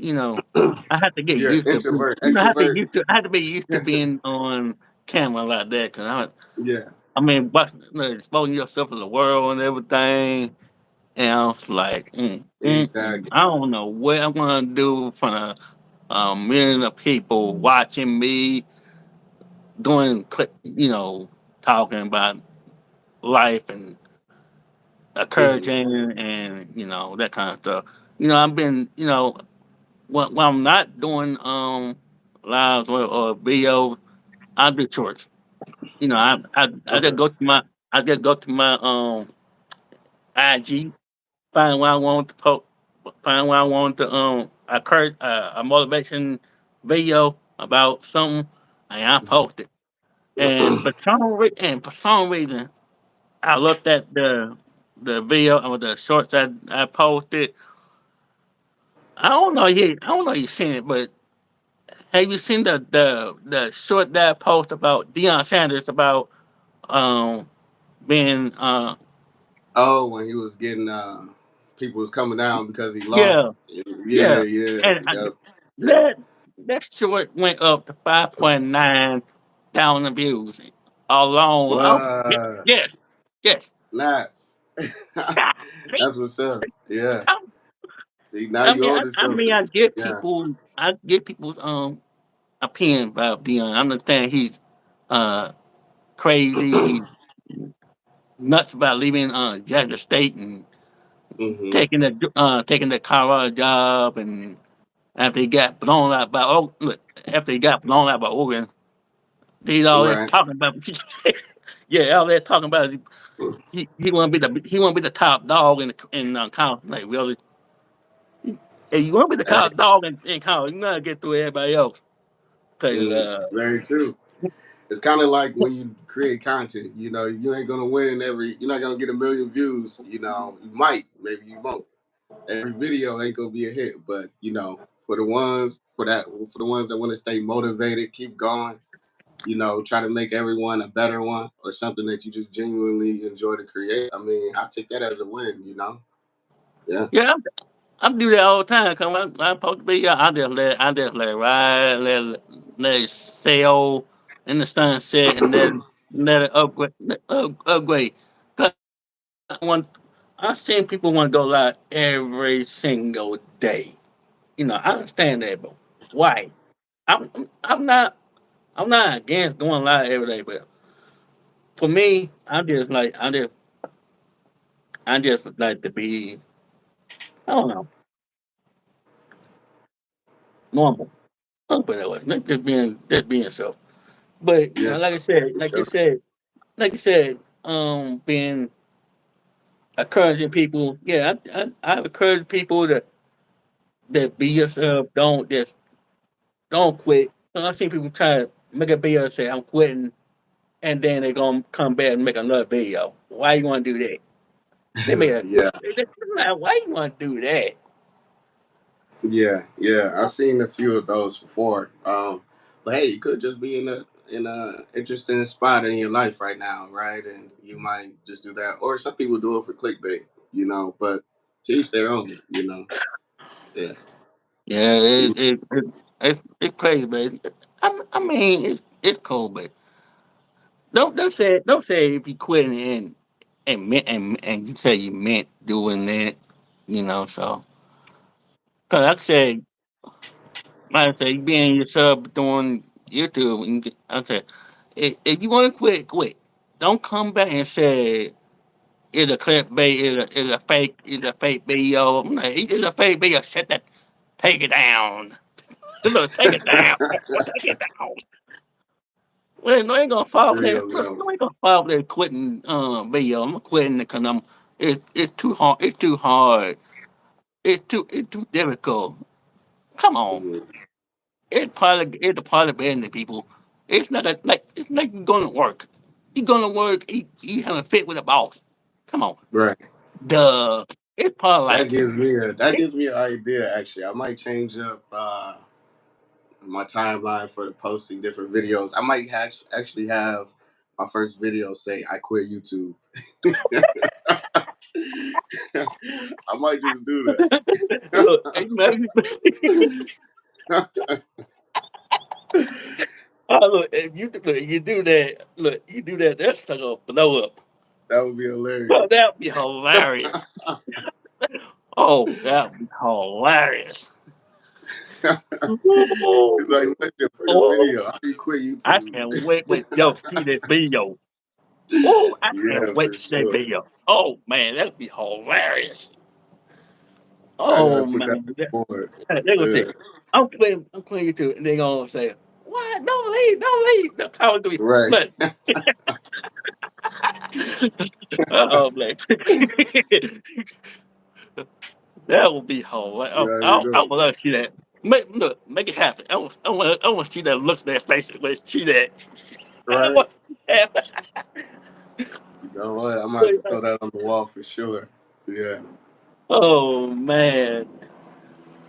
S1: I have to get
S2: You're an
S1: used to
S2: introvert,
S1: I have to
S2: extrovert.
S1: I have to be used to being on camera like that. Cause
S2: Yeah,
S1: I mean, exposing yourself to the world and everything. And I was like,
S2: exactly.
S1: I don't know what I'm gonna do in front of millions of people watching me doing, talking about life and
S2: Hmm.
S1: encouraging and that kind of stuff. I've been, when I'm not doing lives or videos, I do shorts. I just
S2: Okay.
S1: go to my IG, find what I want to post, find what I want to a motivation video about something, and I post it. For some reason, I looked at the video or the shorts I posted. I don't know if you seen it, but have you seen the short that I post about Deion Sanders about um being
S2: Oh, when he was getting people was coming down because he
S1: yeah,
S2: lost. Yeah,
S1: yeah,
S2: yeah,
S1: and
S2: yeah, yeah.
S1: that that short went up to 5.9 thousand views alone. Oh, yes,
S2: What
S1: yes, yes.
S2: snaps?
S1: God,
S2: That's what's up. Yeah.
S1: I,
S2: See, now
S1: I
S2: you
S1: mean,
S2: ordered
S1: I
S2: something.
S1: get
S2: Yeah.
S1: people's opinion about Dion. I understand he's uh crazy. He's nuts about leaving Georgia State and
S2: Hmm.
S1: taking the Colorado job, and after he got blown out by look, after he got blown out by Oregon, he's always
S2: Right.
S1: talking about yeah, all that talking about he want to be the top dog in college. Like really, if you want to be the
S2: Hey,
S1: top dog in college, you gotta get through everybody else. Cause
S2: very true. It's kind of like when you create content. You know, you ain't gonna win every. You're not gonna get a million views. You know, you might, maybe you won't. Every video ain't gonna be a hit, but for the ones that want to stay motivated, keep going. You know, try to make everyone a better one or something that you just genuinely enjoy to create. I mean, I take that as a win. You know. Yeah.
S1: yeah, I do that all the time. Cause when I'm supposed to be, I just let it ride, let it sail in the sunset, and then let it upgrade. Cause I seen people want to go live every single day. I understand that, but why? I'm not against going live every day, but for me, I just like to be, I don't know, normal. I'll put it that way. Not just being self. But
S2: Yeah.
S1: like I said,
S2: For sure.
S1: like you said, being encouraging people. Yeah, I encourage people that be yourself. Don't quit. I seen people try to make a video and say I'm quitting, and then they gonna come back and make another video. Why you want to do that? They made a
S2: Yeah.
S1: why you want to do that?
S2: Yeah, yeah, I've seen a few of those before. But hey, you could just be in a interesting spot in your life right now, right? And you might just do that, or some people do it for clickbait, you know. But to each their own, you know. Yeah,
S1: Yeah,
S2: to
S1: it's crazy, but I mean it's cool, but don't say if you quitting and you say you meant doing that, so because like I said, you being yourself doing YouTube, and I said if you want to quit, quit. Don't come back and say it's a clickbait, it's a fake video. I'm like, it's a fake video. Shut that, take it down. Look, take it down. Take it down. Well, no, ain't gonna fall for that.
S2: real
S1: Look,
S2: though.
S1: no, ain't gonna fall for that quitting video. I'm quitting because it's too hard. It's too hard. It's too difficult. Come on.
S2: Mhm.
S1: It's a part of business, people. It's like you're going to work. You're going to work. You have a fit with a boss. Come on.
S2: Right.
S1: Duh. It's part of life.
S2: That gives me an idea. Actually, I might change up my timeline for the posting different videos. I might actually have my first video say I quit YouTube. I might just do
S1: Look, hey, man,
S2: that.
S1: look, if you look, you do that. Look, you do that. That's gonna blow up.
S2: That would be
S1: Oh,
S2: hilarious.
S1: that'd be hilarious. Oh, that'd be hilarious.
S2: It's like, what's your first
S1: Oh,
S2: video? How do you quit
S1: I
S2: YouTube?
S1: can't wait. Wait, yo, see that video. Oh, I can't
S2: Yeah,
S1: wait
S2: for
S1: to see that
S2: sure.
S1: video. Oh man, that'd be hilarious.
S2: I gotta
S1: Oh
S2: put that
S1: man,
S2: on board.
S1: they gonna say,
S2: Yeah.
S1: I'm playing you too, and they gonna say, "What? Don't leave, don't leave." The car gonna be
S2: Right.
S1: flooded. Oh man, that would be hilarious.
S2: You already
S1: I
S2: know.
S1: would love to see that. Make it happen. I want to see that look on their face when they see that. I
S2: Right.
S1: want to see that.
S2: You know what? I'm gonna have to throw that on the wall for sure. Yeah.
S1: Oh man.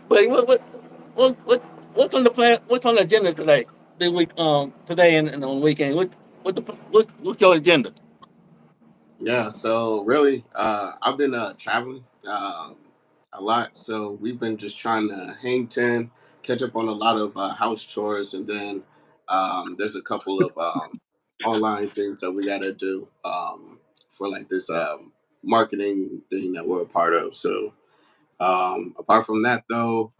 S1: But what's on the plan? What's on the agenda today? The week today and on the weekend. What's your agenda?
S2: Yeah, so really, I've been traveling a lot. So we've been just trying to hang 10, catch up on a lot of house chores, and then there's a couple of online things that we got to do for like this marketing thing that we're a part of. So apart from that, though,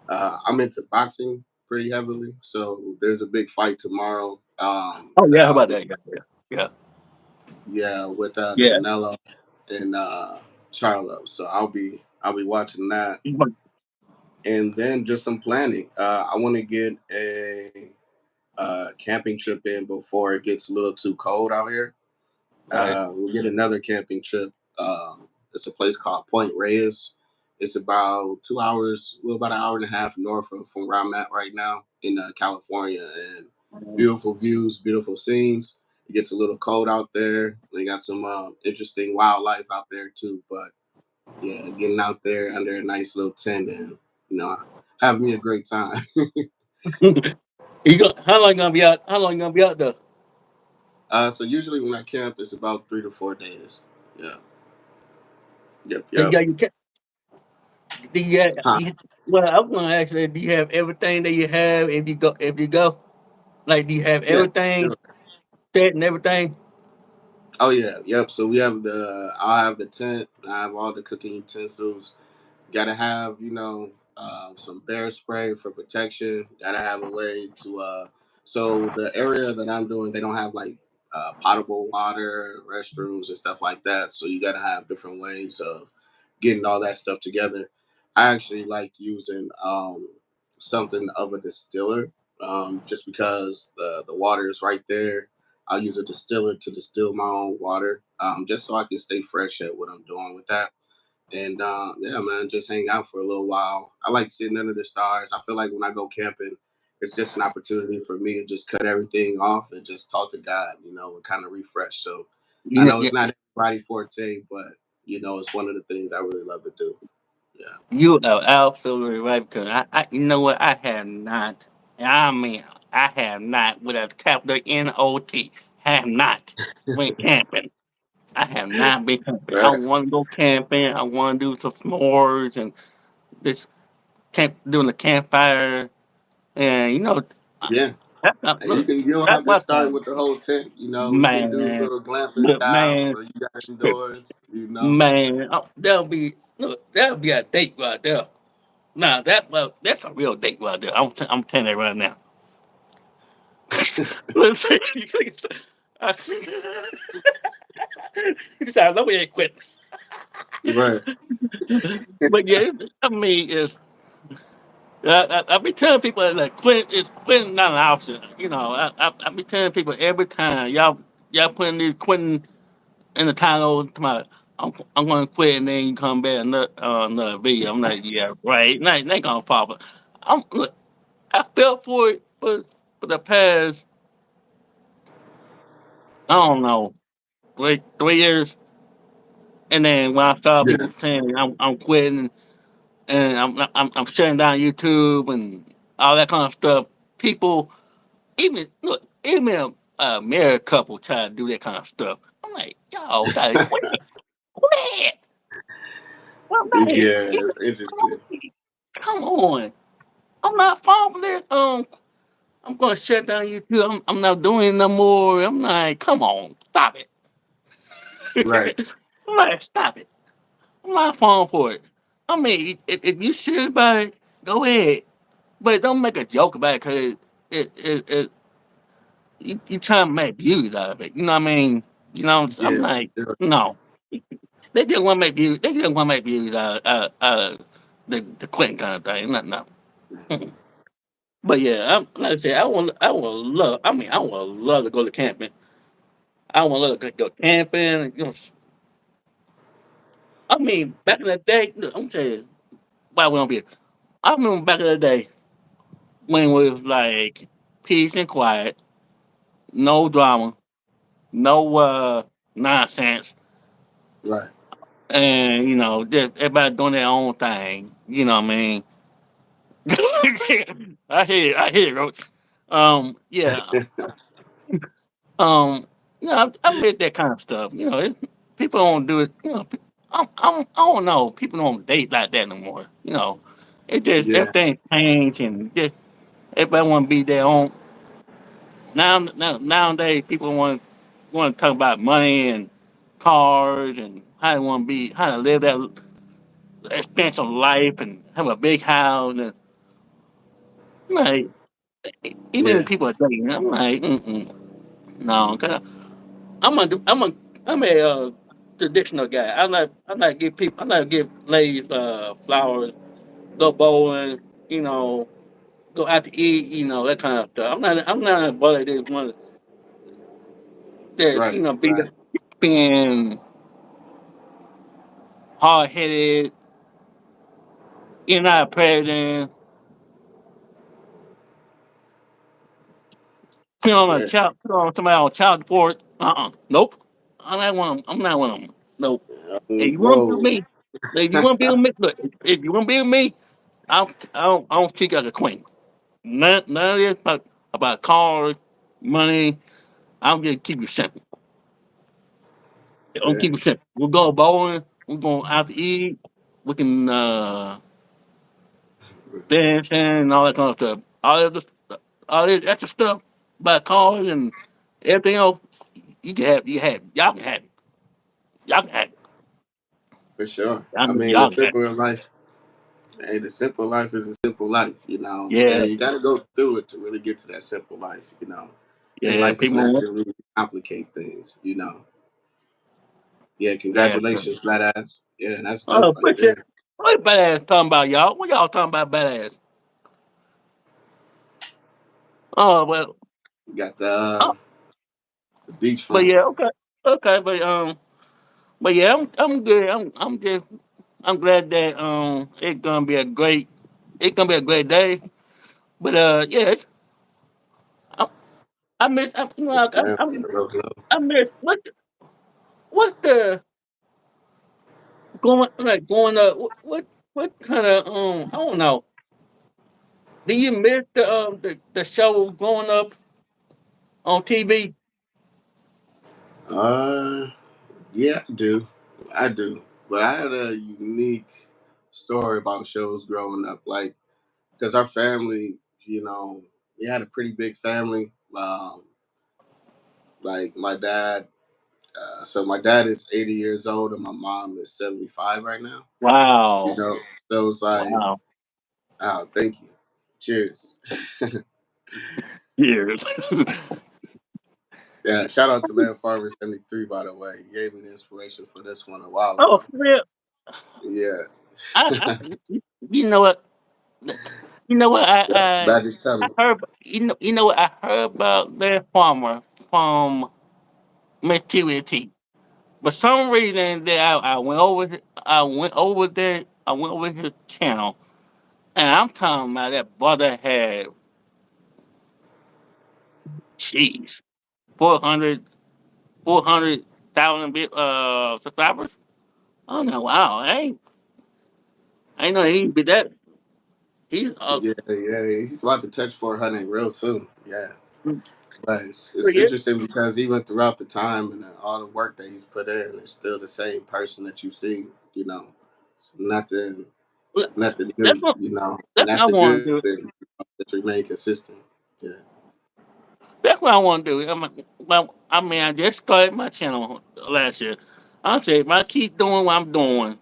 S2: I'm into boxing pretty heavily. So there's a big fight tomorrow
S1: Oh
S2: that
S1: yeah, how
S2: I'll
S1: about
S2: be,
S1: that? Yeah,
S2: yeah, with
S1: yeah,
S2: Canelo and Charlo. So I'll be watching that,
S1: yeah.
S2: and then just some planning. I want to get a camping trip in before it gets a little too cold out here.
S1: Right.
S2: We'll get another camping trip. It's a place called Point Reyes. It's about 2 hours, well, about an hour and a half north from where I'm at right now in California, and beautiful views, beautiful scenes. It gets a little cold out there. They got some interesting wildlife out there too. But yeah, getting out there under a nice little tent and you know have me a great time.
S1: How long you gonna be out? How long you gonna be out there?
S2: So usually when I camp, it's about 3 to 4 days. Yeah. Yep.
S1: You
S2: Yep.
S1: got your do you have,
S2: Huh.
S1: well, I was gonna ask you, do you have everything that you have if you go? If you go, like, do you have
S2: Yeah.
S1: everything
S2: Sure.
S1: set and everything?
S2: Oh yeah. Yep. So we have the. I have the tent. I have all the cooking utensils. Gotta have, some bear spray for protection. Gotta have a way to so the area that I'm doing, they don't have like potable water, restrooms and stuff like that. So you gotta have different ways of getting all that stuff together. I actually like using something of a distiller, just because the water is right there. I'll use a distiller to distill my own water, just so I can stay fresh at what I'm doing with that. And yeah, man, just hang out for a little while. I like sitting under the stars. I feel like when I go camping, it's just an opportunity for me to just cut everything off and just talk to God, and kind of refresh. So I
S1: You,
S2: know
S1: you,
S2: it's not everybody forte, but it's one of the things I really love to do. Yeah.
S1: you are absolutely right because you know what, I have not. I mean, I have not with a capital Not have not went camping. I have not been camping. I
S2: Right.
S1: want to go camping. I want to do some s'mores and this doing the campfire. And uh,
S2: Yeah. And
S1: look,
S2: you don't
S1: that's
S2: have to
S1: my
S2: start
S1: thing,
S2: with the whole tent. We can do
S1: man.
S2: little glamping
S1: Look,
S2: style
S1: man,
S2: where you got indoors.
S1: man. That'll be a date right there. Nah, that's a real date right there. I'm telling you right now. Let's see. I, I know we ain't quit.
S2: Right.
S1: But yeah, I mean, I be telling people that quitting not an option. I be telling people every time y'all putting these quitting in the title to my I'm gonna quit and then you come back another video. I'm like, yeah, right. Not gonna pop. Look, I fell for it for the past, I don't know, 3 years. And then when I saw
S2: Yeah.
S1: people saying I'm quitting and I'm shutting down YouTube, and all that kind of stuff. People, even look, even a married couple try to do that kind of stuff. I'm like, y'all gotta quit, quit. Somebody,
S2: Yeah,
S1: come
S2: it's interesting.
S1: on, come on. I'm not falling for this. I'm gonna shut down YouTube. I'm not doing it no more. I'm like, come on, stop
S2: Right.
S1: it. I'm like, stop it. I'm not falling for it. I mean, if you serious about it, go ahead. But don't make a joke about it because you trying to make views out of it. You know what I mean? You know, I'm
S2: Yeah.
S1: like,
S2: Yeah.
S1: no. They just want to make views. They just want to make views out of the Quentin kind of thing. Nothing else. Mm. But yeah, like I said, I want love. I mean, I want love to go to camping. I want love to go camping. You know, I mean, back in the day, look, I'm saying, why we don't be? I remember back in the day when it was like peace and quiet, no drama, no nonsense,
S2: Right.
S1: and just everybody doing their own thing. You know what I mean? I hear, Roach. Yeah, um, I miss that kind of stuff. People don't do it. I don't know. People don't date like that no more. It just
S2: Yeah.
S1: everything changed and just everybody want to be their own. Nowadays, people want to talk about money and cars and how they want to be, how to live that expensive life and have a big house and like even
S2: Yeah.
S1: people are dating. I'm like, no, I'm a traditional guy. I like give people, I like give ladies flowers, go bowling, you know, go out to eat, that kind of stuff. I'm not a brother that want that
S2: Right.
S1: be
S2: Right.
S1: being hard headed. You're not a president.
S2: Yeah.
S1: Put on somebody on child support. Nope. I'm not one of them. Nope. If you want to be with
S2: Whoa.
S1: me, if you want to be with me, look. If you want to be with me, I don't treat you like a queen. None of this about cars, money. I'll just keep it simple. I'll
S2: Yeah.
S1: keep it simple. We're going bowling. We're going out to eat. We can dance and all that kind of stuff. All this extra stuff about cars and everything else. You can have. You have. Y'all can have it. Y'all can have it.
S2: For sure.
S1: Y'all,
S2: I mean, the
S1: y'all can have it.
S2: simple life. Hey, the simple life is a simple life,
S1: Yeah,
S2: and you got to go through it to really get to that simple life. And
S1: yeah.
S2: life is not
S1: People.
S2: to really complicate things. Yeah,
S1: Yeah.
S2: congratulations, flat ass. Yeah, that's dope
S1: Oh,
S2: right
S1: but
S2: there.
S1: what badass talking about, y'all? What y'all talking about, badass? Oh well.
S2: You got
S1: Oh,
S2: the
S1: but
S2: beachfront.
S1: yeah, okay, okay, but yeah, I'm good. I'm glad that it's gonna be a great day. But yeah, I, I miss
S2: Yes, man. Hello, hello.
S1: I miss what the going up what kind of I don't know. Do you miss the show going up on TV?
S2: Uh, yeah, I do. I do. But I had a unique story about shows growing up. Like, because our family, we had a pretty big family. Like my dad. So my dad is 80 years old and my mom is 75 right now. You
S1: Wow,
S2: know, so it's like,
S1: wow,
S2: oh, thank you. Cheers.
S1: years.
S2: Yeah, shout out to Land Farmer 73, by the way. He gave me the inspiration for this one a while
S1: Oh,
S2: ago.
S1: for real?
S2: Yeah.
S1: You know what? You know what?
S2: Yeah, Magic
S1: I
S2: Telly.
S1: heard. You know what? I heard about that farmer from Miss TVT. For some reason, that I went over his channel, and I'm talking about that brother had, jeez, 400, 400,000 subscribers. Oh no! Wow, I ain't know he be that. He's
S2: Yeah, yeah, he's about to touch 400 real soon. Yeah,
S1: mm,
S2: but it's
S1: yeah,
S2: interesting because even throughout the time and all the work that he's put in, it's still the same person that you see. You know, it's nothing
S1: that's
S2: new.
S1: what
S2: You know, and
S1: that's what I
S2: that's a
S1: want
S2: good
S1: to do.
S2: thing. To remain consistent. Yeah,
S1: That's what I want to do. I mean, I just started my channel last year. I say if I keep doing what I'm doing,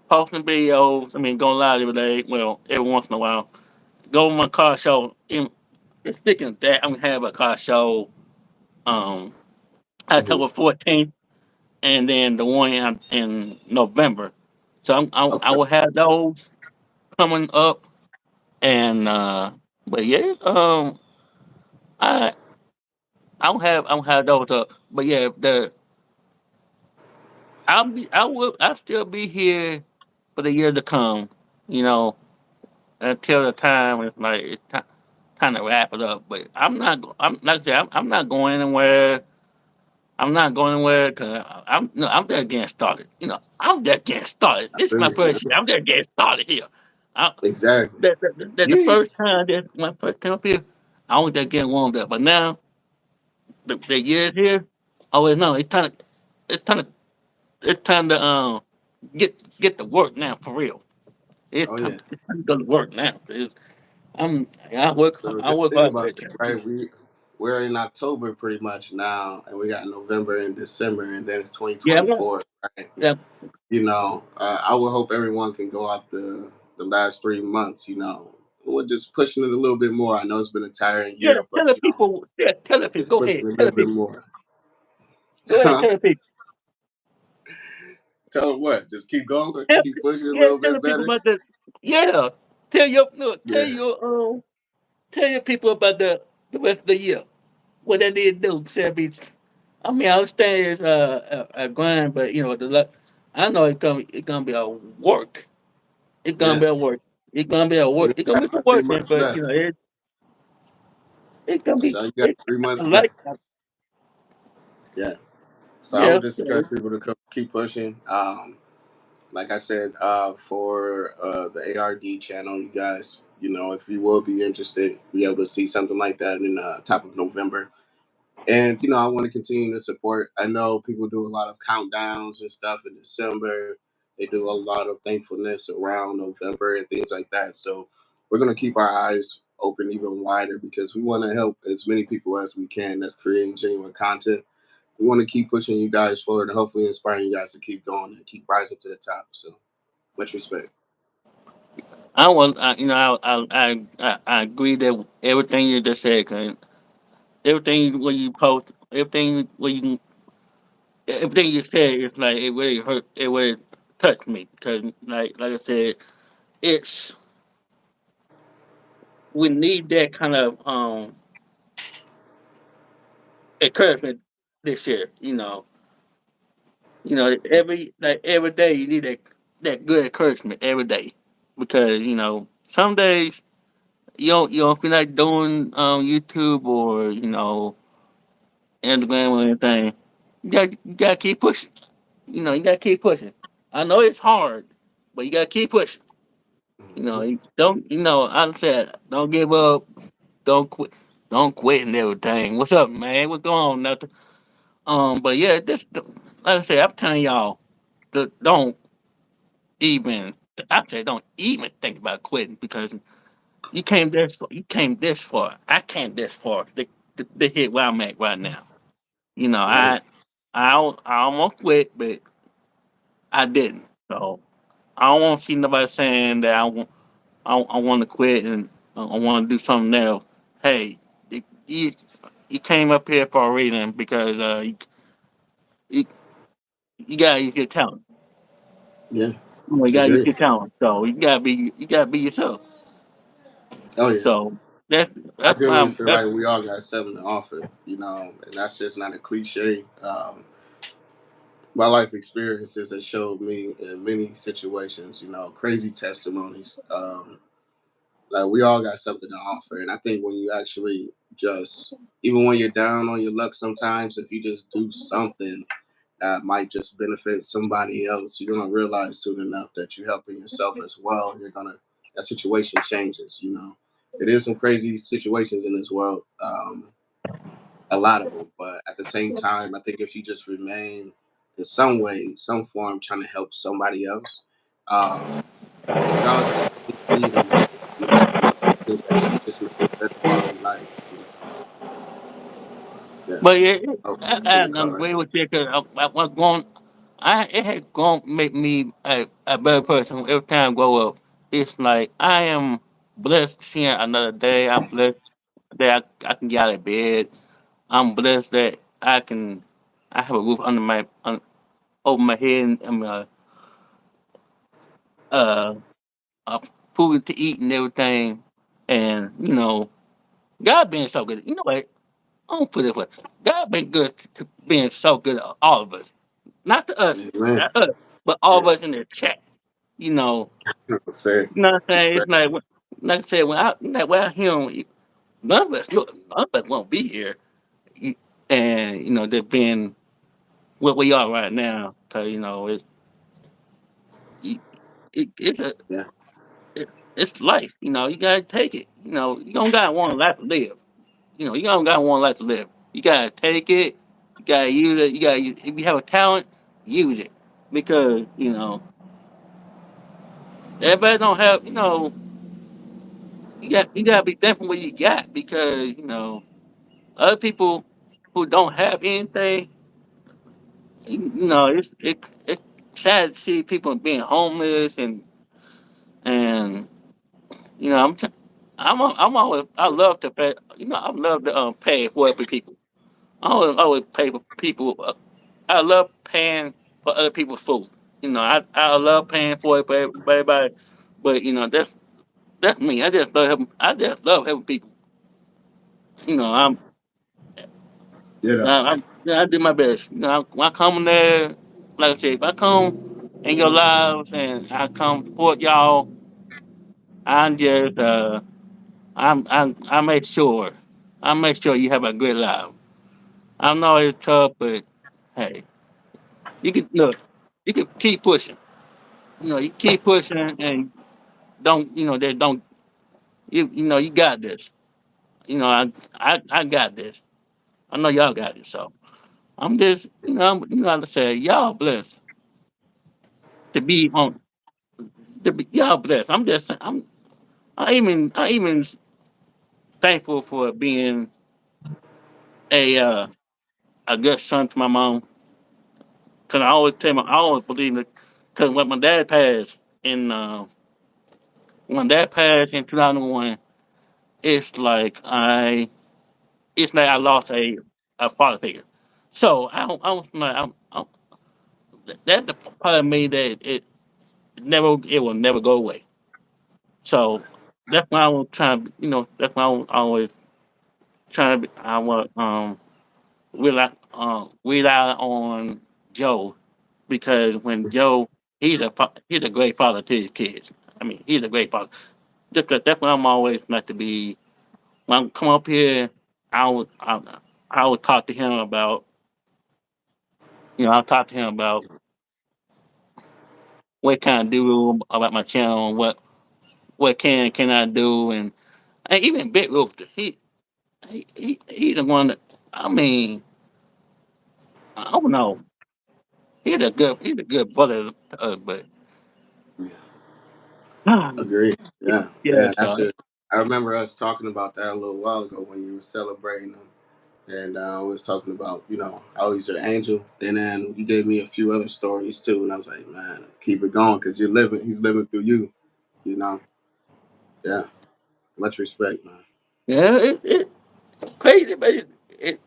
S1: posting videos. I mean, going live every day. Well, every once in a while. Go to my car show. Speaking of that, I'm gonna have a car show. Um,
S2: hmm
S1: October 14th, and then the one in November. So I
S2: okay.
S1: will have those coming up, and but yeah, I I'll have those up. But yeah, the I'll still be here for the year to come. You know, until the time it's like time to wrap it up. But I'm like I said, I'm not going anywhere. I'm not going anywhere because I'm just getting started. You know, I'm just getting started.
S2: I
S1: This is
S2: feel
S1: my
S2: you,
S1: first
S2: man.
S1: year. I'm just getting started here. I,
S2: Exactly.
S1: the
S2: Yeah.
S1: first time that when I first came up here, I was just getting warmed up. But now the years here, oh wait, no, it's time to it's time to get to work now for real.
S2: Oh yeah.
S1: It's time to go to work now.
S2: So
S1: I
S2: just
S1: work
S2: think
S1: hard for
S2: about
S1: that.
S2: this, right? We're in October pretty much now, and we got November and December, and then it's
S1: Yeah,
S2: 2024. Right?
S1: yeah,
S2: You know, I would hope everyone can go out the last 3 months. You know, we're just pushing it a little bit more. I know it's been a tiring
S1: yeah.
S2: year,
S1: Tell
S2: but
S1: the people. Yeah, tell the people.
S2: just
S1: Go ahead.
S2: pushing a
S1: Tell
S2: little
S1: the
S2: bit
S1: people.
S2: more.
S1: Go ahead. Tell the people.
S2: Tell them what? Just keep going,
S1: Tell,
S2: keep pushing a
S1: yeah,
S2: little
S1: tell the
S2: bit
S1: people
S2: better.
S1: about the. Yeah, tell your look.
S2: Yeah,
S1: Tell your people about the rest of the year. What they need to do. Say be. I mean, I understand it's a grind, but you know the luck. I know it's gonna be a work. It's gonna
S2: yeah.
S1: be a work. It's gonna be a
S2: We
S1: work.
S2: only
S1: It's gonna
S2: got
S1: be some
S2: about three
S1: working,
S2: months
S1: but
S2: left.
S1: it's gonna be
S2: So you got
S1: it's
S2: 3 months
S1: I like
S2: left. Yeah. So I
S1: yeah.
S2: would just
S1: So,
S2: encourage people to keep pushing. Like I said, for the ARD channel, you guys, you know, if you will be interested, be able to see something like that in top of November. And you know, I want to continue to support. I know people do a lot of countdowns and stuff in December. They do a lot of thankfulness around November and things like that. So we're gonna keep our eyes open even wider because we want to help as many people as we can that's creating genuine content. We want to keep pushing you guys forward and hopefully inspiring you guys to keep going and keep rising to the top. So much respect.
S1: I was you know I agree that everything you just said. 'Cause everything when you post, everything you said is like it really hurt. It really touched me because like I said, it's we need that kind of encouragement this year. Every day you need that good encouragement every day because some days you don't feel like doing YouTube or Instagram or anything. You gotta keep pushing. You gotta keep pushing. I know it's hard, but you gotta keep pushing.
S2: Mhm.
S1: You don't. I said don't give up. Don't quit. Don't quit and everything. What's up, man? What's going on? Nothing. But yeah, this like I said, I'm telling y'all, don't even. I say don't even think about quitting because you came this. You came this far. I came this far to hit where I'm at right now. You know,
S2: Right.
S1: I almost quit, but I didn't. So I don't want to see nobody saying that I want to quit and I want to do something else. Hey, you you came up here for a reason because you, you gotta use your talent.
S2: Yeah.
S1: You gotta use
S2: Agree.
S1: your talent. So you gotta be yourself.
S2: Oh yeah.
S1: So that's
S2: I
S1: that's
S2: genuinely
S1: my
S2: feel
S1: that's
S2: like we all got something to offer, you know, and that's just not a cliche. My life experiences have showed me in many situations, you know, crazy testimonies. Like we all got something to offer, and I think when you actually just, even when you're down on your luck, sometimes if you just do something that might just benefit somebody else, you're gonna realize soon enough that you're helping yourself as well, and you're gonna that situation changes. It is some crazy situations in this world, a lot of them. But at the same time, I think if you just remain in some way, some form, trying to help somebody else, um, regardless of what they need in life, I think that you just live a better quality life. Yeah.
S1: But yeah,
S2: Oh,
S1: I
S2: in the car.
S1: agree with you because I was going. It had gone make me a better person every time I grow up. It's like I am blessed seeing another day. I'm blessed that I can get out of bed. I'm blessed that I have a roof under over my head and uh, uh food to eat and everything. And God being so good. You know what? I don't put it this way. God been good to being so good to all of us. Not to us,
S2: Man,
S1: not us, but all of
S2: yeah.
S1: us in the chat. You know,
S2: Fair.
S1: you know what I'm saying? It's
S2: Respect.
S1: like like I said, without him, none of us won't be here. You- And just being what we are right now, because it, it's a
S2: Yeah.
S1: it's life. You gotta take it. You don't got one life to live. You don't got one life to live. You gotta take it. You gotta use it. If you have a talent, use it because everybody don't have. You gotta be thankful what you got because other people who don't have anything. It's sad to see people being homeless and I'm. I'm always. I love to pay. I love to pay for other people. I always pay for people. I love paying for other people's food. I love paying for it for everybody. But that's me. I just love helping people. You know, I'm.
S2: Ditto.
S1: I do my best. When I come in there, like I said, if I come in your lives and I come support y'all, I'm just I make sure you have a good life. I know it's tough, but hey, you can look. You can keep pushing. You keep pushing and don't. They don't. You got this. I got this. I know y'all got it. So I'm just. Like I said, y'all blessed to be on. To be y'all blessed. I'm just. I even thankful for being a uh, a good son to my mom. Cause I always believe it. Cause when my dad passed in 2001, it's like I lost a father figure. So I was like, that's the part of me that it will never go away. So that's why I was trying to, that's why I was always trying to, I want rely on Joe because when Joe, he's a great father to his kids. I mean, he's a great father. That's why I'm always like to be when I come up here. I would talk to him about I'll talk to him about what can I do about my channel, and what can I do, and even Big Rooster. He's the one that I mean I don't know. He's a good brother to us, but
S2: Yeah. Agreed. Yeah.
S1: yeah.
S2: Yeah. That's
S1: So
S2: it. I remember us talking about that a little while ago when you were celebrating them. And I was talking about, how he's your angel. And then you gave me a few other stories too. And I was like, man, keep it going because he's living through you, you know? Yeah. Much respect, man.
S1: yeah, it's crazy, but it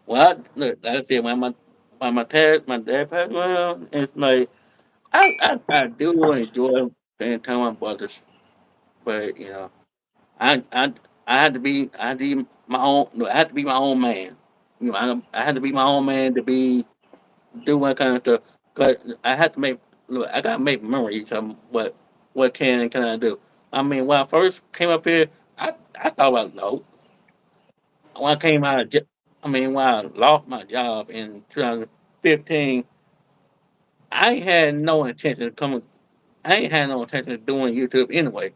S1: well, look, like I said, when my dad passed well, it's like I do enjoy spending time with my brothers, but I I I had to be my own. No, I had to be my own man. I had to be my own man to be do my kind of stuff. Cause I had to make look. I gotta make memories of what can I do. I mean, when I first came up here, I thought about no. When I came out, when I lost my job in 2015, I had no intention of coming. I ain't had no intention of doing YouTube anyway.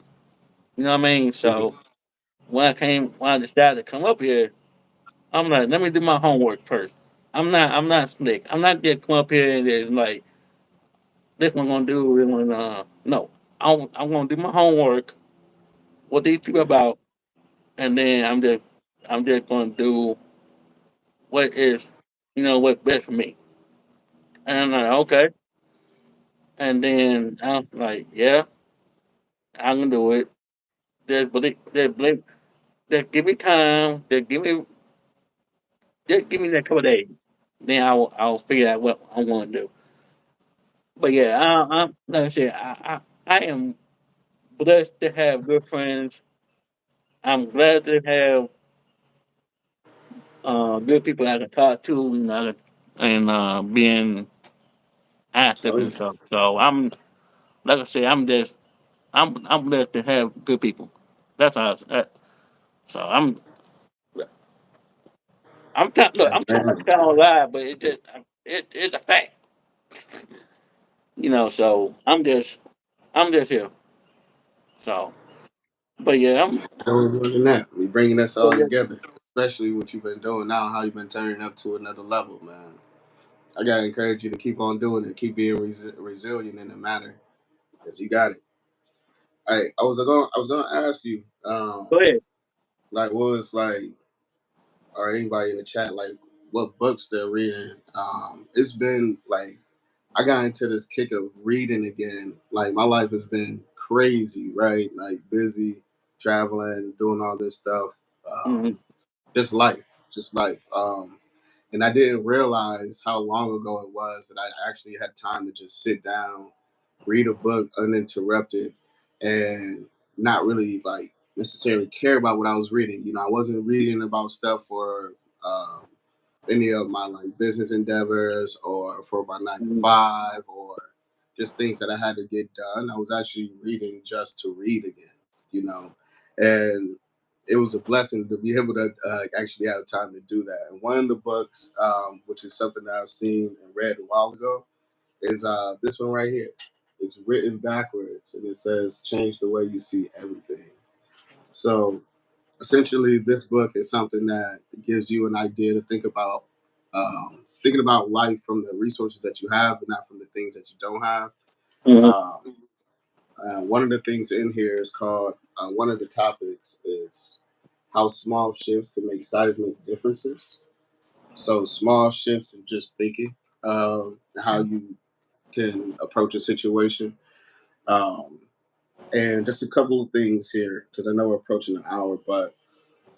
S1: You know what I mean? So when I decided to come up here, I'm like, let me do my homework first. I'm not slick. I'm not just come up here and just like this one gonna do, this one no. I'm gonna do my homework. What these people about, and then I'm just gonna do what is, what's best for me. And I'm like, okay. And then I'm like, yeah, I can do it. Just give me time. Just give me that couple of days. Then I'll figure out what I want to do. But yeah, I'm like I said, I am blessed to have good friends. I'm glad to have good people I can talk to, and being active
S2: Oh
S1: and
S2: yeah.
S1: stuff. So I'm like I said, I'm blessed to have good people. That's all. So look,
S2: Hey,
S1: I'm trying not to
S2: man.
S1: sound alive, but it's a fact. So I'm just here. So, but yeah,
S2: No more than that. We bringing us
S1: but
S2: all
S1: yeah,
S2: together, especially what you've been doing now, how you've been turning up to another level, man. I gotta encourage you to keep on doing it, keep being resilient in the matter, because you got it. I was gonna ask you,
S1: go ahead.
S2: like, what was like, or anybody in the chat, like, what books they're reading. It's been like I got into this kick of reading again. Like my life has been crazy, right? Like busy, traveling, doing all this stuff.
S1: Mm-hmm.
S2: Just life. And I didn't realize how long ago it was that I actually had time to just sit down, read a book uninterrupted, and not really like necessarily care about what I was reading. I wasn't reading about stuff for um, any of my like business endeavors or for my nine to
S1: Mm-hmm.
S2: five or just things that I had to get done. I was actually reading just to read again, and it was a blessing to be able to actually have time to do that. And one of the books, which is something that I've seen and read a while ago, is this one right here. It's written backwards and it says, "Change the way you see everything." So essentially, this book is something that gives you an idea to think about, thinking about life from the resources that you have and not from the things that you don't have. Um, one of the things in here is called, one of the topics is how small shifts can make seismic differences. So, small shifts in just thinking, how you can approach a situation. Um, and just a couple of things here, because I know we're approaching an hour, but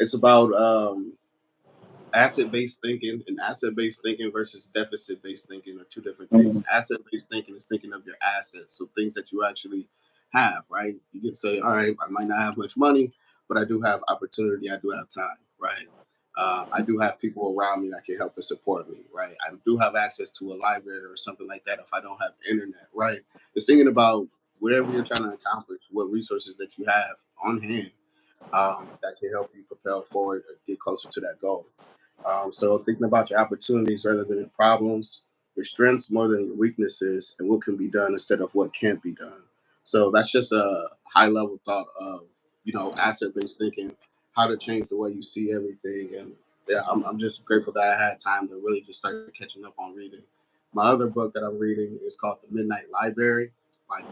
S2: it's about asset-based thinking. And asset-based thinking versus deficit-based thinking are two different
S1: Mm-hmm.
S2: things. Asset-based thinking is thinking of your assets, so things that you actually have, right? You can say, all right, I might not have much money, but I do have opportunity, I do have time, right? I do have people around me that can help and support me, right? I do have access to a library or something like that if I don't have internet, right? Just thinking about whatever you're trying to accomplish, what resources that you have on hand, that can help you propel forward or get closer to that goal. So thinking about your opportunities rather than your problems, your strengths more than your weaknesses, and what can be done instead of what can't be done. So that's just a high level thought of asset based thinking, how to change the way you see everything. And yeah, I'm just grateful that I had time to really just start catching up on reading. My other book that I'm reading is called The Midnight Library by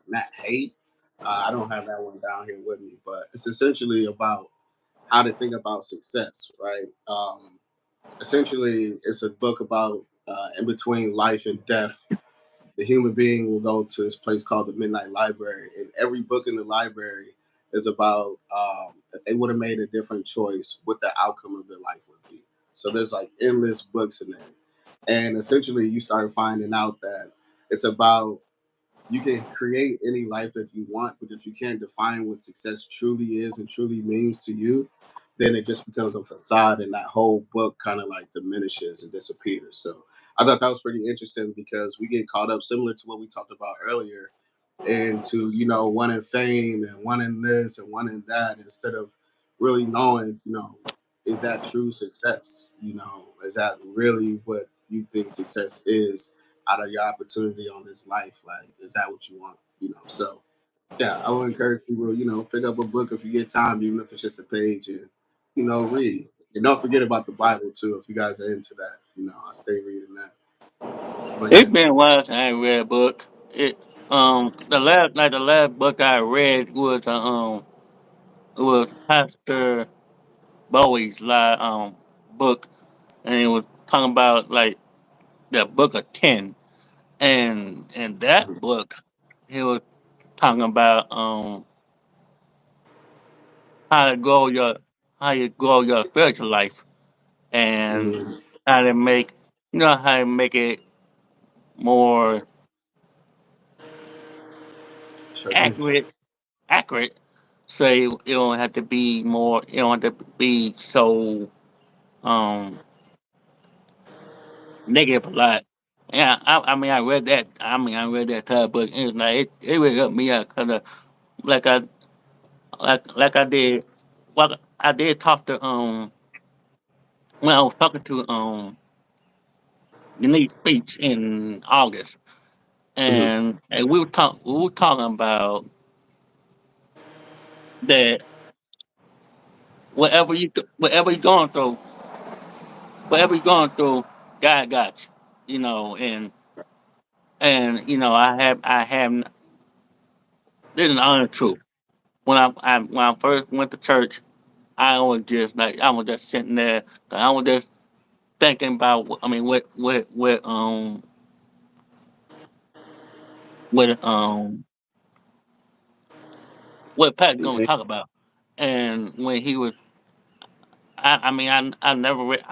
S2: Matt Haig. I don't have that one down here with me, but it's essentially about how to think about success, right? Essentially, it's a book about in between life and death, the human being will go to this place called the Midnight Library, and every book in the library is about if they would have made a different choice, what the outcome of their life would be. So there's like endless books in there, and essentially, you start finding out that it's about you can create any life that you want, but if you can't define what success truly is and truly means to you, then it just becomes a facade and that whole book kind of like diminishes and disappears. So I thought that was pretty interesting because we get caught up similar to what we talked about earlier into, wanting fame and wanting this and wanting that instead of really knowing, is that true success? Is that really what you think success is out of your opportunity on this life? Like, is that what you want? So yeah, I would encourage people, pick up a book if you get time, even if it's just a page, and read. And don't forget about the Bible too, if you guys are into that. I stay reading that. But
S1: It's
S2: yeah.
S1: been a while since I read a book. The last book I read was it was Pastor Bowie's book, and it was talking about like the book of 10, and in that book he was talking about how to grow your how you grow your spiritual life, and
S2: Mm-hmm.
S1: how to make how to make it more
S2: Sure thing.
S1: accurate, so it don't have to be more, it don't have to be so um negative a lot. Yeah, I mean, I read that. I mean, I read that type of book. And it was like it really helped me out because like I like I did. Well, I did talk to when I was talking to Denise Speech in August,
S2: Mm-hmm.
S1: and we were talking about that whatever you're going through, whatever you're going through, God got you. And I have this is an honest truth. When I first went to church, I was just sitting there. I was just thinking about I mean what what Pat's gonna
S2: Okay.
S1: talk about. And when he was I mean I never read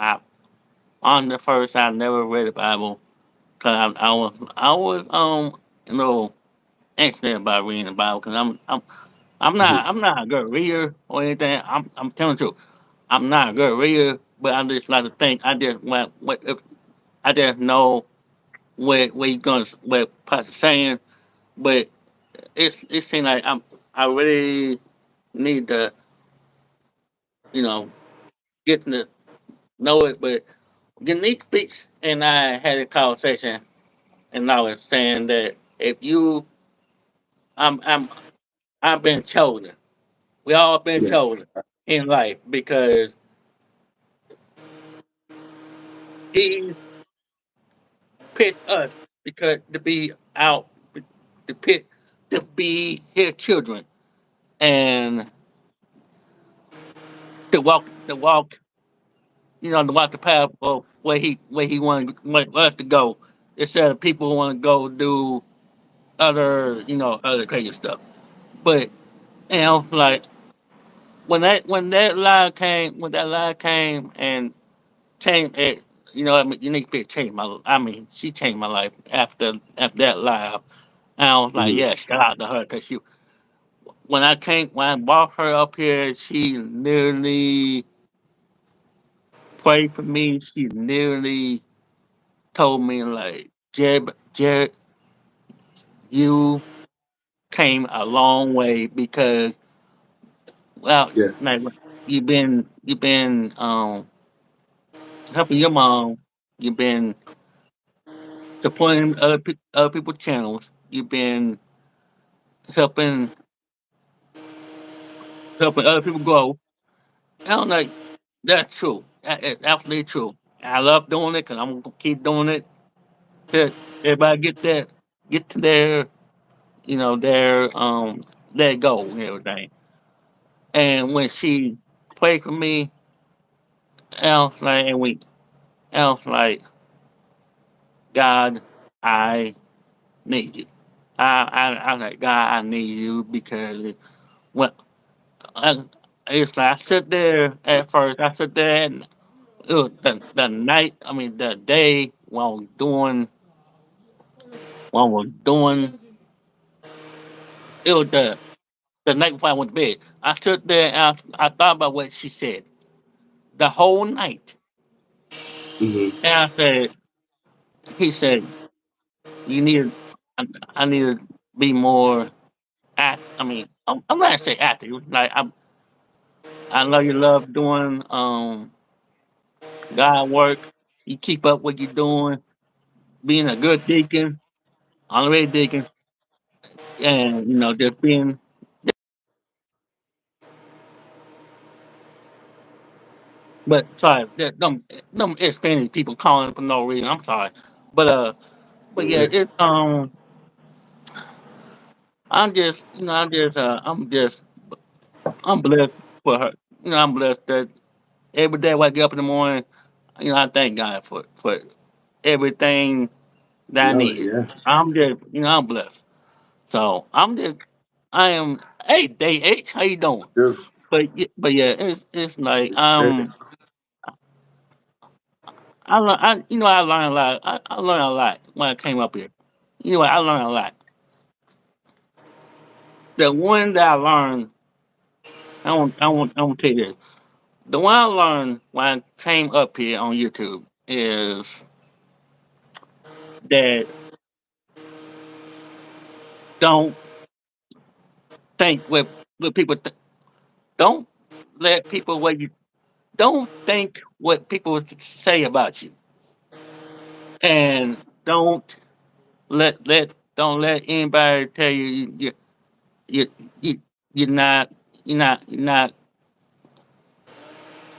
S1: on the first I never read the Bible because I was you know anxious about reading the Bible because
S2: Mm-hmm.
S1: I'm not a good reader or anything. I'm telling you, I'm not a good reader, but I just like to think. I just what if I just know what you gonna what Pastor saying, but it seems like I really need to get to know it. But Unique speaks, and I had a conversation, and I was saying that if you I'm I've been chosen. We all been
S2: Yes.
S1: chosen in life because he picked us because to be out to pick to be his children and to walk to walk the path of where he want us to go instead of people who want to go do other crazy stuff. But like when that lie came and changed it, I mean, Unique Fit changed she changed my life after that live. And I was like,
S2: Mm-hmm.
S1: yeah, shout out to her because when I brought her up here, she literally prayed for me. She literally told me like, Jared, you came a long way because well,
S2: Yeah.
S1: like you've been helping your mom. You've been supporting other people's channels. You've been helping helping other people grow. And I'm like, that's true. It's absolutely true. I love doing it because I'm gonna keep doing it till everybody get to their goal and everything. And when she prayed for me, I was like, I was like, God, I need you. I was like, God, I need you because when I, it's like I sit there at first. I sit there and it was the night. I mean, the day when I was doing it was the night before I went to bed. I stood there and I thought about what she said the whole night.
S2: Mm-hmm.
S1: And he said, you need, I, I need to be more I mean, I'm not gonna say active. Like I know you love doing God work. You keep up what you're doing, being a good deacon, honorary deacon. and just being. But sorry, them Hispanic people calling for no reason. I'm sorry, but but yeah,
S2: Mhm.
S1: I'm blessed for her. I'm blessed that every day when I get up in the morning, I thank God for everything that I
S2: No,
S1: need.
S2: yeah,
S1: I'm blessed. So I am. Hey, day H, how you doing?
S2: true.
S1: But yeah, it's like
S2: It's good.
S1: I learned a lot. I learned a lot when I came up here. You know what? I learned a lot. The one that I learned, I want to tell you this. The one I learned when I came up here on YouTube is that don't think what people don't let people what you don't think what people say about you, and don't let anybody tell you you you're not you're not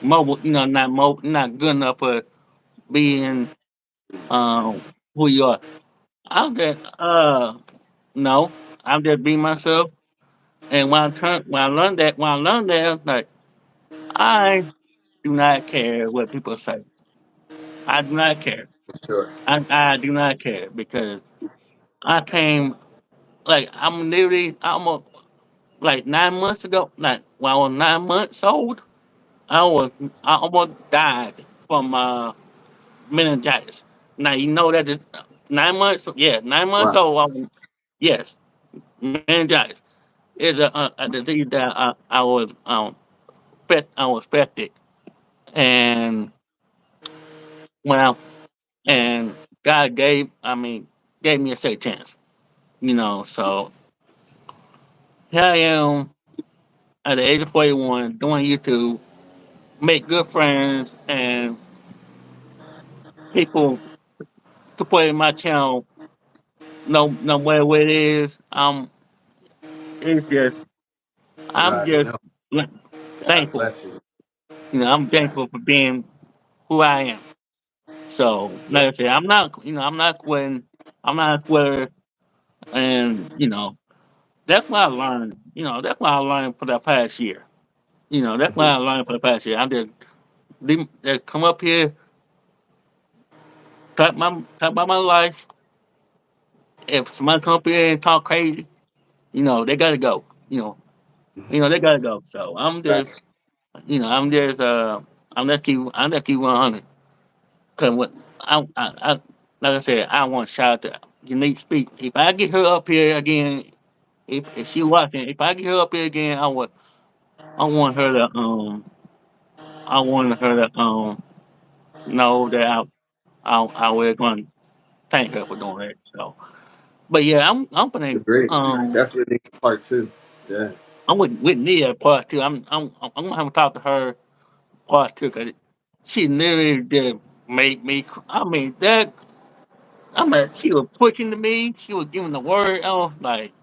S1: mobile. Not good enough for being who you are. I'm just no, I'm just being myself. And when I learned that, I was like, I do not care what people say. I do not care.
S2: For sure.
S1: I do not care because I came like I'm literally almost like 9 months ago. Like when I was 9 months old, I was I almost died from meningitis. Now you know that is 9 months. Yeah, 9 months
S2: Wow.
S1: old. Yes, meningitis is a disease that I was affected, and when I and God gave me a second chance. So here I am at the age of 41 doing YouTube, make good friends, and people supporting my channel. No matter what it is, it's just I'm
S2: Right.
S1: just
S2: No, God
S1: thankful.
S2: bless you.
S1: I'm
S2: Yeah.
S1: thankful for being who I am. So,
S2: Yeah.
S1: like I said, I'm not quitting. I'm not a quitter, and that's what I learned. That's what I learned for the past year. That's what
S2: Hmm.
S1: I learned for the past year. Just come up here, talk about my life. If somebody come up here and talk crazy, they gotta go. They gotta go. So
S2: Facts.
S1: I'm just I'm just keep 100. Cause what I like I said, I want to shout out to Unique Speak. If I get her up here again, if she watching, if I get her up here again, I want her to I want her to know that I was going to thank her for doing that. So, but yeah, I'm gonna
S2: Great. Definitely need part two. Yeah.
S1: I'm with Nia part two. I'm gonna have to talk to her part two because she literally did make me. I mean that. She was pushing to me. She was giving the word. I was like,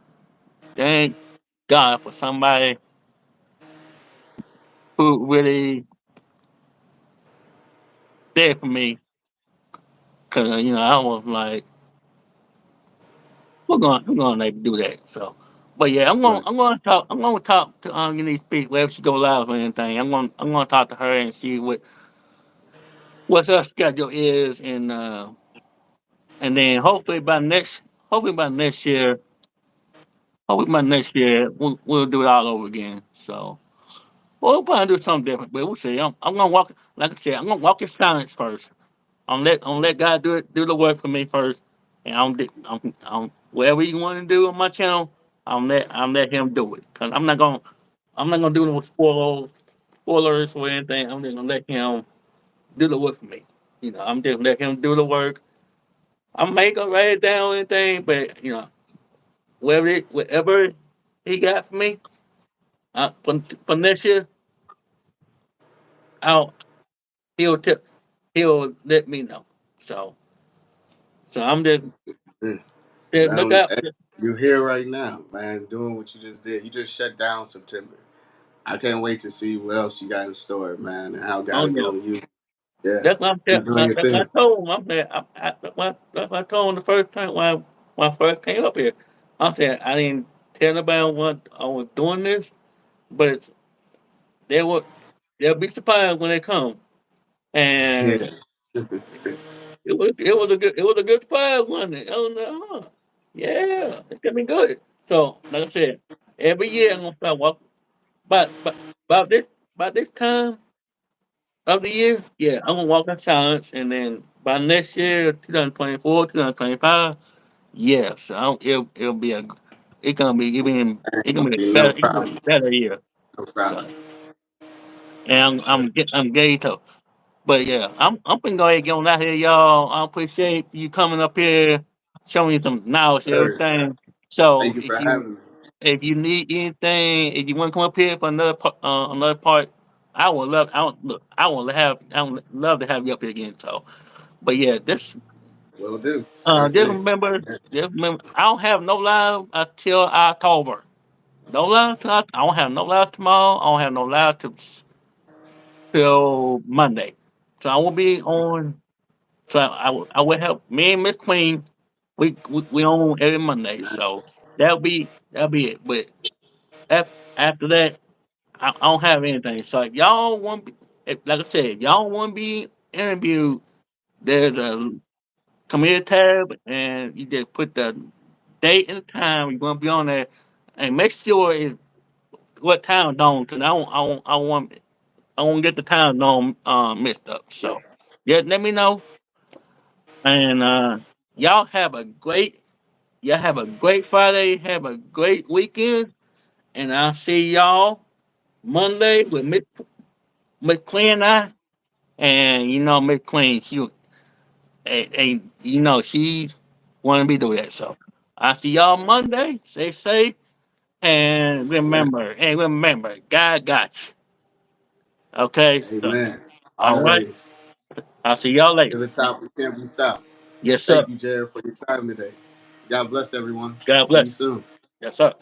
S1: thank God for somebody who really there for me. Cause I was like, we're going to do that. So, but yeah,
S2: Right.
S1: I'm gonna talk to Speak wherever she go live or anything. I'm gonna talk to her and see what her schedule is, and then hopefully by next year, we'll do it all over again. So we'll probably do something different, but we'll see. I'm gonna walk, like I said, I'm gonna walk in silence first. I'm let God do the work for me first, and I'm whatever you want to do on my channel, I'm let Him do it. Cause I'm not gonna do no spoilers or anything. I'm just gonna let Him do the work for me. I'm just let Him do the work. I may go write it down or anything, but whatever He got for me, for next year, I'll He'll tell He'll let me know. So I'm just
S2: Mm.
S1: just look
S2: Now,
S1: out.
S2: You're here right now, man, doing what you just did. You just shut down September. I can't wait to see what else you got in store, man, and how God
S1: Oh
S2: is
S1: yeah.
S2: going to use you. Yeah.
S1: That's what I'm
S2: Keep doing your
S1: that's what
S2: thing.
S1: I told him. I said, that's what I told him the first time when I first came up here. I said I didn't tell nobody what I was doing this, but they will they'll be surprised when they come. And
S2: Yeah.
S1: it was a good surprise, wasn't it? Oh no, yeah, it's gonna be good. So like I said, every year I'm gonna start walking. But about this about this time of the year, yeah, I'm gonna walk in silence, and then by next year, 2024, 2025, yeah, so it'll be
S2: No
S1: it's gonna be
S2: problem.
S1: a better year.
S2: No
S1: So
S2: problem.
S1: and
S2: Yes, sir.
S1: I'm gay too. But yeah, I'm gonna go ahead and get on out here, y'all. I appreciate you coming up here, showing you some knowledge and
S2: Sir.
S1: everything. So
S2: Thank you for having me.
S1: if you need anything, if you want to come up here for another part, I would love to have you up here again. So, but yeah,
S2: Will do. Sure
S1: just
S2: thing.
S1: remember, I don't have no live until October. No live I don't have no live tomorrow. I don't have no live till Monday. So I will be on. So I will help me and Miss Queen. We on every Monday. So
S2: Nice.
S1: that'll be it. But after that, I don't have anything. So if y'all want, like I said, if y'all want to be interviewed, there's a community tab, and you just put the date and the time you're gonna be on there, and make sure it's what time zone, because I won't get the time zone mixed up. So yeah, let me know, and y'all have a great Friday, have a great weekend, and I'll see y'all Monday with Miss Queen and I. And you know, Miss Queen, you know, she want to be doing that. So I'll see y'all Monday. Stay safe
S2: Yes, sir.
S1: and remember, God got you. Okay. So
S2: Amen.
S1: all right.
S2: Always.
S1: I'll see y'all
S2: To
S1: later.
S2: the top. We can't be stopped.
S1: Yes, sir.
S2: Thank you, Jared, for your time today. God bless everyone.
S1: God
S2: See you
S1: bless.
S2: soon.
S1: Yes, sir.